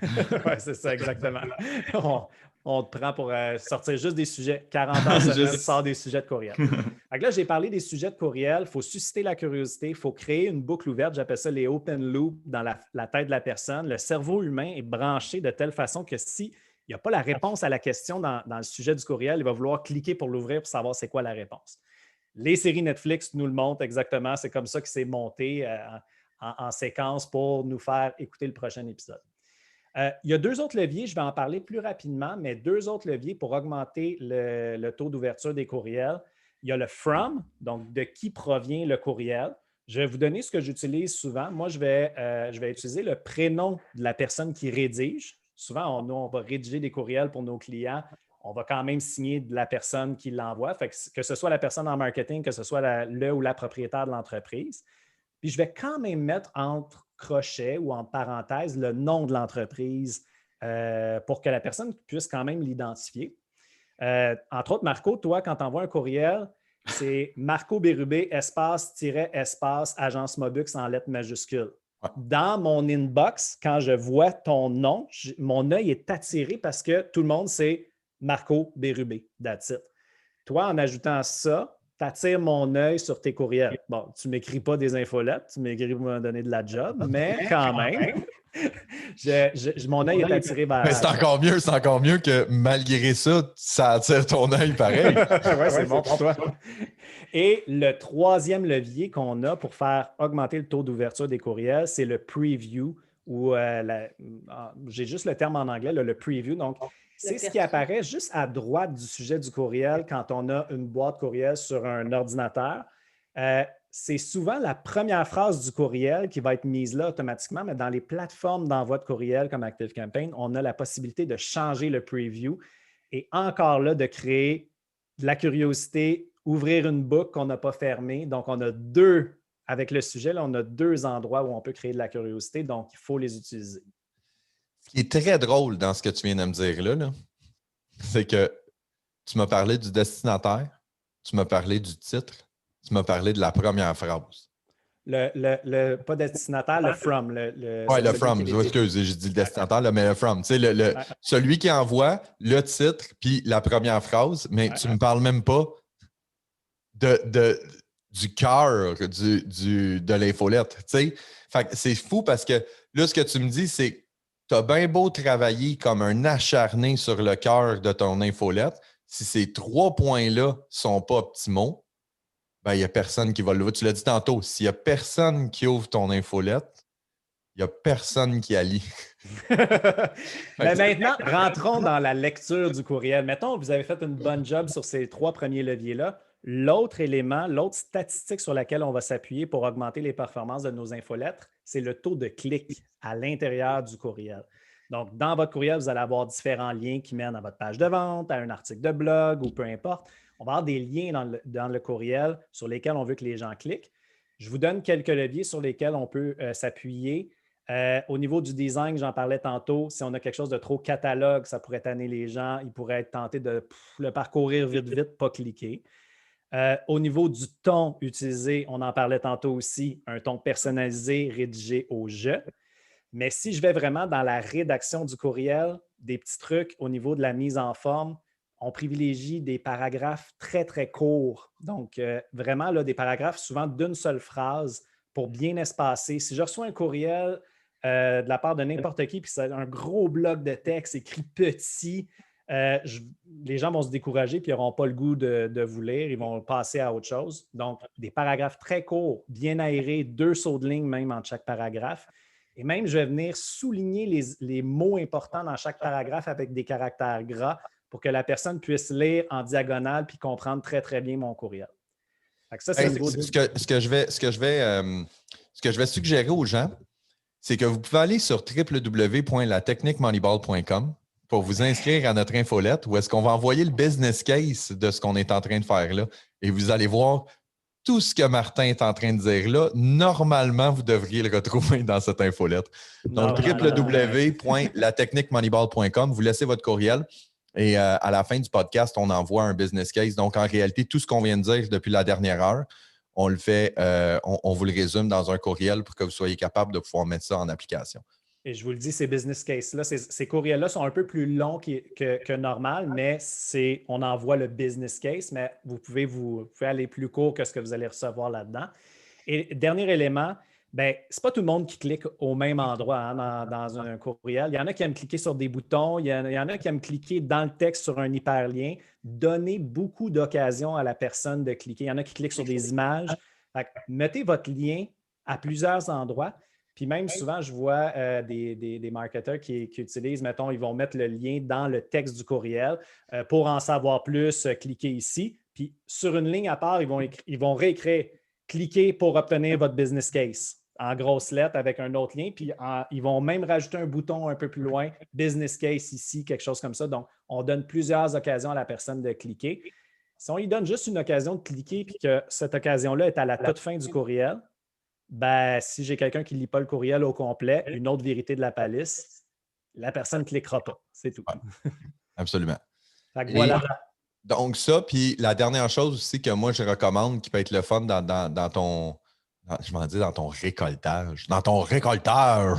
Oui, c'est ça, exactement. On te prend pour sortir juste des sujets. 40 ans semaine, sort des sujets de courriel. Donc là, j'ai parlé des sujets de courriel. Il faut susciter la curiosité. Il faut créer une boucle ouverte. J'appelle ça les open loops dans la tête de la personne. Le cerveau humain est branché de telle façon que s'il n'y a pas la réponse à la question dans le sujet du courriel, il va vouloir cliquer pour l'ouvrir pour savoir c'est quoi la réponse. Les séries Netflix nous le montrent exactement. C'est comme ça que c'est monté en séquence pour nous faire écouter le prochain épisode. Il y a 2 autres leviers, je vais en parler plus rapidement, mais 2 autres leviers pour augmenter le taux d'ouverture des courriels. Il y a le from, donc de qui provient le courriel. Je vais vous donner ce que j'utilise souvent. Moi, je vais utiliser le prénom de la personne qui rédige. Souvent, on va rédiger des courriels pour nos clients. On va quand même signer de la personne qui l'envoie, que ce soit la personne en marketing, que ce soit le ou la propriétaire de l'entreprise. Puis, je vais quand même mettre entre crochets ou en parenthèse le nom de l'entreprise pour que la personne puisse quand même l'identifier. Entre autres, Marco, toi, quand tu envoies un courriel, c'est Marco Bérubé, espace, agence Mobux en lettres majuscules. Ouais. Dans mon inbox, quand je vois ton nom, mon œil est attiré parce que tout le monde, c'est Marco Bérubé, that's it. Toi, en ajoutant ça, tu attires mon œil sur tes courriels. Bon, tu ne m'écris pas des infolettes, tu m'écris pour me donner de la job, mais quand même, mon œil est attiré vers... Mais c'est encore mieux que malgré ça, ça attire ton œil pareil. Oui, c'est bon pour toi. Et le 3e levier qu'on a pour faire augmenter le taux d'ouverture des courriels, c'est le preview, ou j'ai juste le terme en anglais, le preview. Donc, c'est ce qui apparaît juste à droite du sujet du courriel quand on a une boîte courriel sur un ordinateur. C'est souvent la première phrase du courriel qui va être mise là automatiquement, mais dans les plateformes d'envoi de courriel comme ActiveCampaign, on a la possibilité de changer le preview et encore là, de créer de la curiosité, ouvrir une boucle qu'on n'a pas fermée. Donc, on a avec le sujet, là, on a 2 endroits où on peut créer de la curiosité, donc il faut les utiliser. Ce qui est très drôle dans ce que tu viens de me dire là, c'est que tu m'as parlé du destinataire, tu m'as parlé du titre, tu m'as parlé de la première phrase. Pas destinataire, le from. Oui, le from. Excusez, j'ai dit le destinataire, là, mais le from. Tu sais, celui qui envoie le titre puis la première phrase, mais tu ne me parles même pas du cœur de l'infolette. Tu sais? Fait que c'est fou parce que là, ce que tu me dis, c'est tu as bien beau travailler comme un acharné sur le cœur de ton infolette. Si ces 3 points-là ne sont pas optimaux, ben, il n'y a personne qui va le voir. Tu l'as dit tantôt, s'il n'y a personne qui ouvre ton infolette, il n'y a personne qui la lit. Mais maintenant, rentrons dans la lecture du courriel. Mettons, vous avez fait une bonne job sur ces 3 premiers leviers-là. L'autre élément, l'autre statistique sur laquelle on va s'appuyer pour augmenter les performances de nos infolettres, c'est le taux de clic à l'intérieur du courriel. Donc, dans votre courriel, vous allez avoir différents liens qui mènent à votre page de vente, à un article de blog ou peu importe. On va avoir des liens dans le courriel sur lesquels on veut que les gens cliquent. Je vous donne quelques leviers sur lesquels on peut s'appuyer. Au niveau du design, j'en parlais tantôt, si on a quelque chose de trop catalogue, ça pourrait tanner les gens. Ils pourraient être tentés de le parcourir vite, pas cliquer. Au niveau du ton utilisé, on en parlait tantôt aussi, un ton personnalisé, rédigé au « je ». Mais si je vais vraiment dans la rédaction du courriel, des petits trucs au niveau de la mise en forme, on privilégie des paragraphes très, très courts. Donc, vraiment, là, des paragraphes souvent d'une seule phrase pour bien espacer. Si je reçois un courriel de la part de n'importe qui, puis c'est un gros bloc de texte écrit petit, les gens vont se décourager puis ils n'auront pas le goût de vous lire. Ils vont passer à autre chose. Donc, des paragraphes très courts, bien aérés, 2 sauts de ligne même entre chaque paragraphe. Et même, je vais venir souligner les mots importants dans chaque paragraphe avec des caractères gras pour que la personne puisse lire en diagonale puis comprendre très, très bien mon courriel. Fait que ça, c'est ce que je vais suggérer aux gens, c'est que vous pouvez aller sur www.latechniquemoneyball.com pour vous inscrire à notre infolette où est-ce qu'on va envoyer le business case de ce qu'on est en train de faire là. Et vous allez voir tout ce que Martin est en train de dire là. Normalement, vous devriez le retrouver dans cette infolette. Donc, www.latechniquemoneyball.com, vous laissez votre courriel et à la fin du podcast, on envoie un business case. Donc, en réalité, tout ce qu'on vient de dire depuis la dernière heure, on le fait, on vous le résume dans un courriel pour que vous soyez capable de pouvoir mettre ça en application. Et je vous le dis, ces business cases-là, ces courriels-là sont un peu plus longs que normal, mais on envoie le business case, mais vous pouvez aller plus court que ce que vous allez recevoir là-dedans. Et dernier élément, ce n'est pas tout le monde qui clique au même endroit dans un courriel. Il y en a qui aiment cliquer sur des boutons, il y en a qui aiment cliquer dans le texte sur un hyperlien. Donnez beaucoup d'occasions à la personne de cliquer. Il y en a qui cliquent sur des images. Mettez votre lien à plusieurs endroits. Puis même souvent, je vois des marketeurs qui utilisent, mettons, ils vont mettre le lien dans le texte du courriel pour en savoir plus, cliquez ici. Puis sur une ligne à part, ils vont réécrire « Cliquez pour obtenir votre business case » en grosses lettres avec un autre lien. Puis ils vont même rajouter un bouton un peu plus loin « Business case » ici, quelque chose comme ça. Donc, on donne plusieurs occasions à la personne de cliquer. Si on lui donne juste une occasion de cliquer puis que cette occasion-là est à la toute fin du courriel, si j'ai quelqu'un qui ne lit pas le courriel au complet, une autre vérité de la palisse, la personne ne cliquera pas. C'est tout. Ouais, absolument. Voilà. Donc, ça, puis la dernière chose aussi que moi, je recommande qui peut être le fun dans ton récoltage,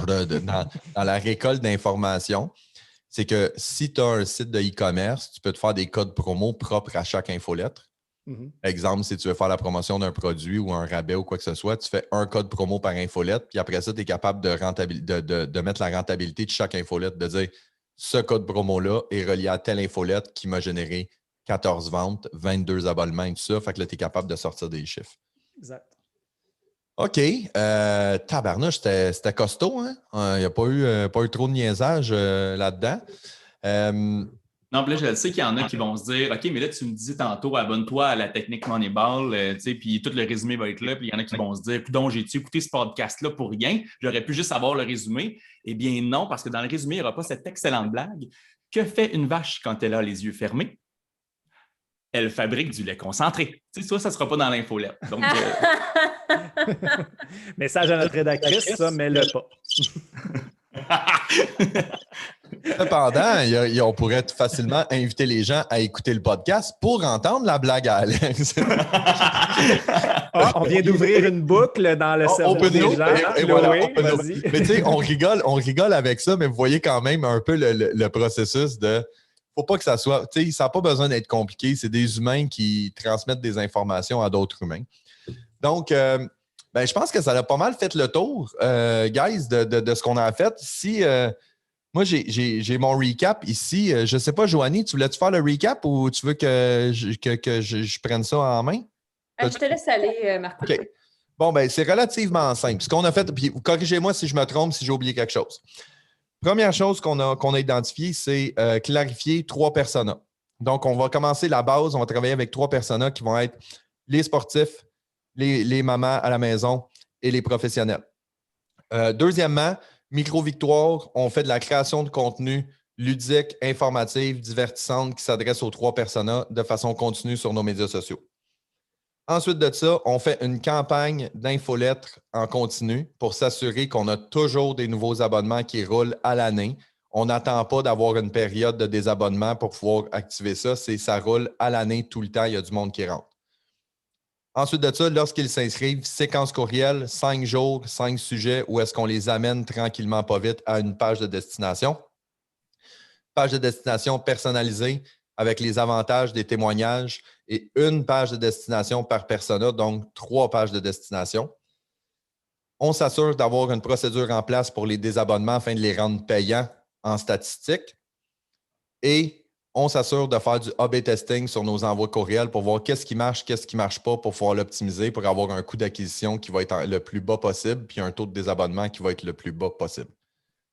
dans la récolte d'informations, c'est que si tu as un site de e-commerce, tu peux te faire des codes promo propres à chaque infolettre. Exemple, si tu veux faire la promotion d'un produit ou un rabais ou quoi que ce soit, tu fais un code promo par infolette, puis après ça, tu es capable de mettre la rentabilité de chaque infolette, de dire ce code promo-là est relié à telle infolette qui m'a généré 14 ventes, 22 abonnements et tout ça. Fait que là, tu es capable de sortir des chiffres. Exact. OK. Tabarnouche, c'était costaud, hein? Il n'y a pas eu trop de niaisage là-dedans. Non, puis là, je sais qu'il y en a qui vont se dire « OK, mais là, tu me disais tantôt, abonne-toi à la technique Moneyball, puis tout le résumé va être là. » Puis il y en a qui vont se dire « Donc, j'ai-tu écouté ce podcast-là pour rien? J'aurais pu juste avoir le résumé. » Eh bien, non, parce que dans le résumé, il n'y aura pas cette excellente blague. Que fait une vache quand elle a les yeux fermés? Elle fabrique du lait concentré. Tu sais, ça ne sera pas dans l'infolette. Donc, message à notre rédactrice, ça, mets-le pas. Cependant, on pourrait facilement inviter les gens à écouter le podcast pour entendre la blague à Alex. On vient d'ouvrir une boucle dans le cerveau des gens. Mais tu sais, on rigole avec ça, mais vous voyez quand même un peu le processus de... Faut pas que ça soit... Tu sais, ça n'a pas besoin d'être compliqué. C'est des humains qui transmettent des informations à d'autres humains. Donc... je pense que ça a pas mal fait le tour, guys, de ce qu'on a fait. Si moi, j'ai mon recap ici. Je ne sais pas, Joanie, tu voulais-tu faire le recap ou tu veux que je prenne ça en main? Je te laisse aller, Marco. OK. Bon, c'est relativement simple. Ce qu'on a fait, puis corrigez-moi si je me trompe, si j'ai oublié quelque chose. Première chose qu'on a identifiée, c'est clarifier 3 personas. Donc, on va commencer la base. On va travailler avec 3 personas qui vont être les sportifs, les mamans à la maison et les professionnels. Deuxièmement, micro-victoire, on fait de la création de contenu ludique, informative, divertissante qui s'adresse aux 3 personas de façon continue sur nos médias sociaux. Ensuite de ça, on fait une campagne d'infolettres en continu pour s'assurer qu'on a toujours des nouveaux abonnements qui roulent à l'année. On n'attend pas d'avoir une période de désabonnement pour pouvoir activer ça. Ça roule à l'année tout le temps. Il y a du monde qui rentre. Ensuite de ça, lorsqu'ils s'inscrivent, séquence courriel, 5 jours, 5 sujets, où est-ce qu'on les amène tranquillement, pas vite, à une page de destination. Page de destination personnalisée avec les avantages des témoignages et une page de destination par persona, donc 3 pages de destination. On s'assure d'avoir une procédure en place pour les désabonnements afin de les rendre payants en statistique. Et on s'assure de faire du A/B testing sur nos envois courriels pour voir qu'est-ce qui marche pas pour pouvoir l'optimiser, pour avoir un coût d'acquisition qui va être le plus bas possible, puis un taux de désabonnement qui va être le plus bas possible.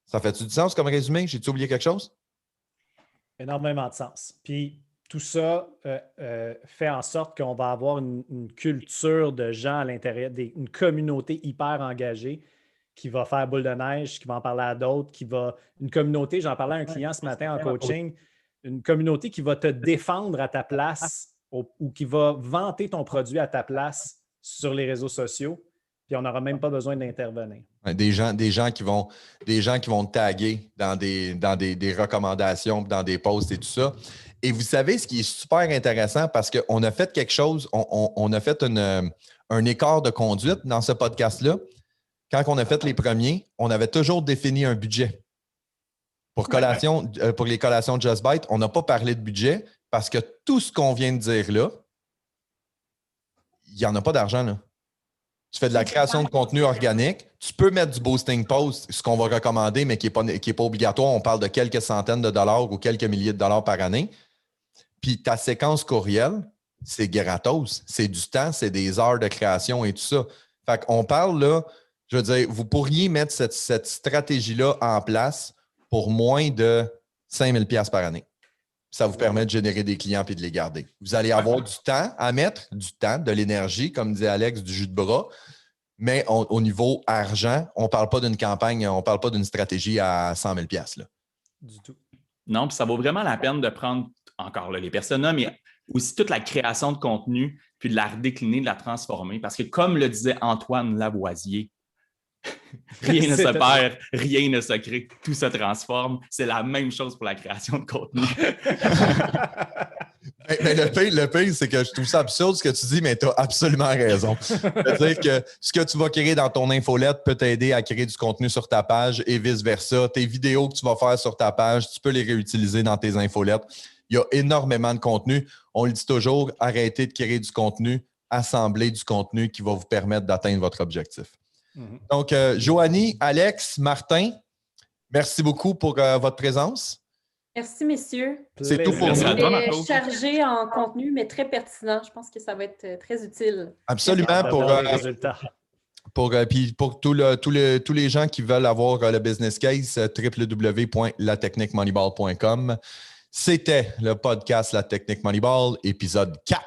Ça fait-tu du sens comme résumé? J'ai-tu oublié quelque chose? Énormément de sens. Puis tout ça fait en sorte qu'on va avoir une culture de gens à l'intérieur, une communauté hyper engagée qui va faire boule de neige, qui va en parler à d'autres, une communauté, j'en parlais à un client ce matin en coaching, une communauté qui va te défendre à ta place ou qui va vanter ton produit à ta place sur les réseaux sociaux, puis on n'aura même pas besoin d'intervenir. Des gens qui vont te taguer dans des recommandations, dans des posts et tout ça. Et vous savez, ce qui est super intéressant, parce qu'on a fait quelque chose, on a fait un écart de conduite dans ce podcast-là. Quand on a fait les premiers, on avait toujours défini un budget. Pour les collations Just Bite, on n'a pas parlé de budget parce que tout ce qu'on vient de dire là, il n'y en a pas d'argent là. Tu fais de la création de contenu organique. Tu peux mettre du boosting post, ce qu'on va recommander, mais qui n'est pas obligatoire. On parle de quelques centaines de dollars ou quelques milliers de dollars par année. Puis ta séquence courriel, c'est gratos. C'est du temps, c'est des heures de création et tout ça. Fait qu'on parle là, je veux dire, vous pourriez mettre cette stratégie-là en place pour moins de 5 000 $ par année. Ça vous permet de générer des clients et de les garder. Vous allez avoir du temps à mettre, du temps, de l'énergie, comme dit Alex, du jus de bras. Mais au niveau argent, on ne parle pas d'une campagne, on ne parle pas d'une stratégie à 100 000 $ là. Du tout. Non, puis ça vaut vraiment la peine de prendre encore là, les personas, mais aussi toute la création de contenu, puis de la redécliner, de la transformer. Parce que comme le disait Antoine Lavoisier, rien ne se perd, rien ne se crée, tout se transforme. C'est la même chose pour la création de contenu. Mais le pire, c'est que je trouve ça absurde ce que tu dis, mais tu as absolument raison. C'est-à-dire que ce que tu vas créer dans ton infolette peut t'aider à créer du contenu sur ta page et vice-versa. Tes vidéos que tu vas faire sur ta page, tu peux les réutiliser dans tes infolettes. Il y a énormément de contenu. On le dit toujours, arrêtez de créer du contenu, assemblez du contenu qui va vous permettre d'atteindre votre objectif. Donc, Joanie, Alex, Martin, merci beaucoup pour votre présence. Merci, messieurs. C'est tout pour nous. C'était chargé en contenu, mais très pertinent. Je pense que ça va être très utile. Absolument. Pour tous les gens qui veulent avoir le business case, www.latechniquemoneyball.com. C'était le podcast La Technique Moneyball, épisode 4.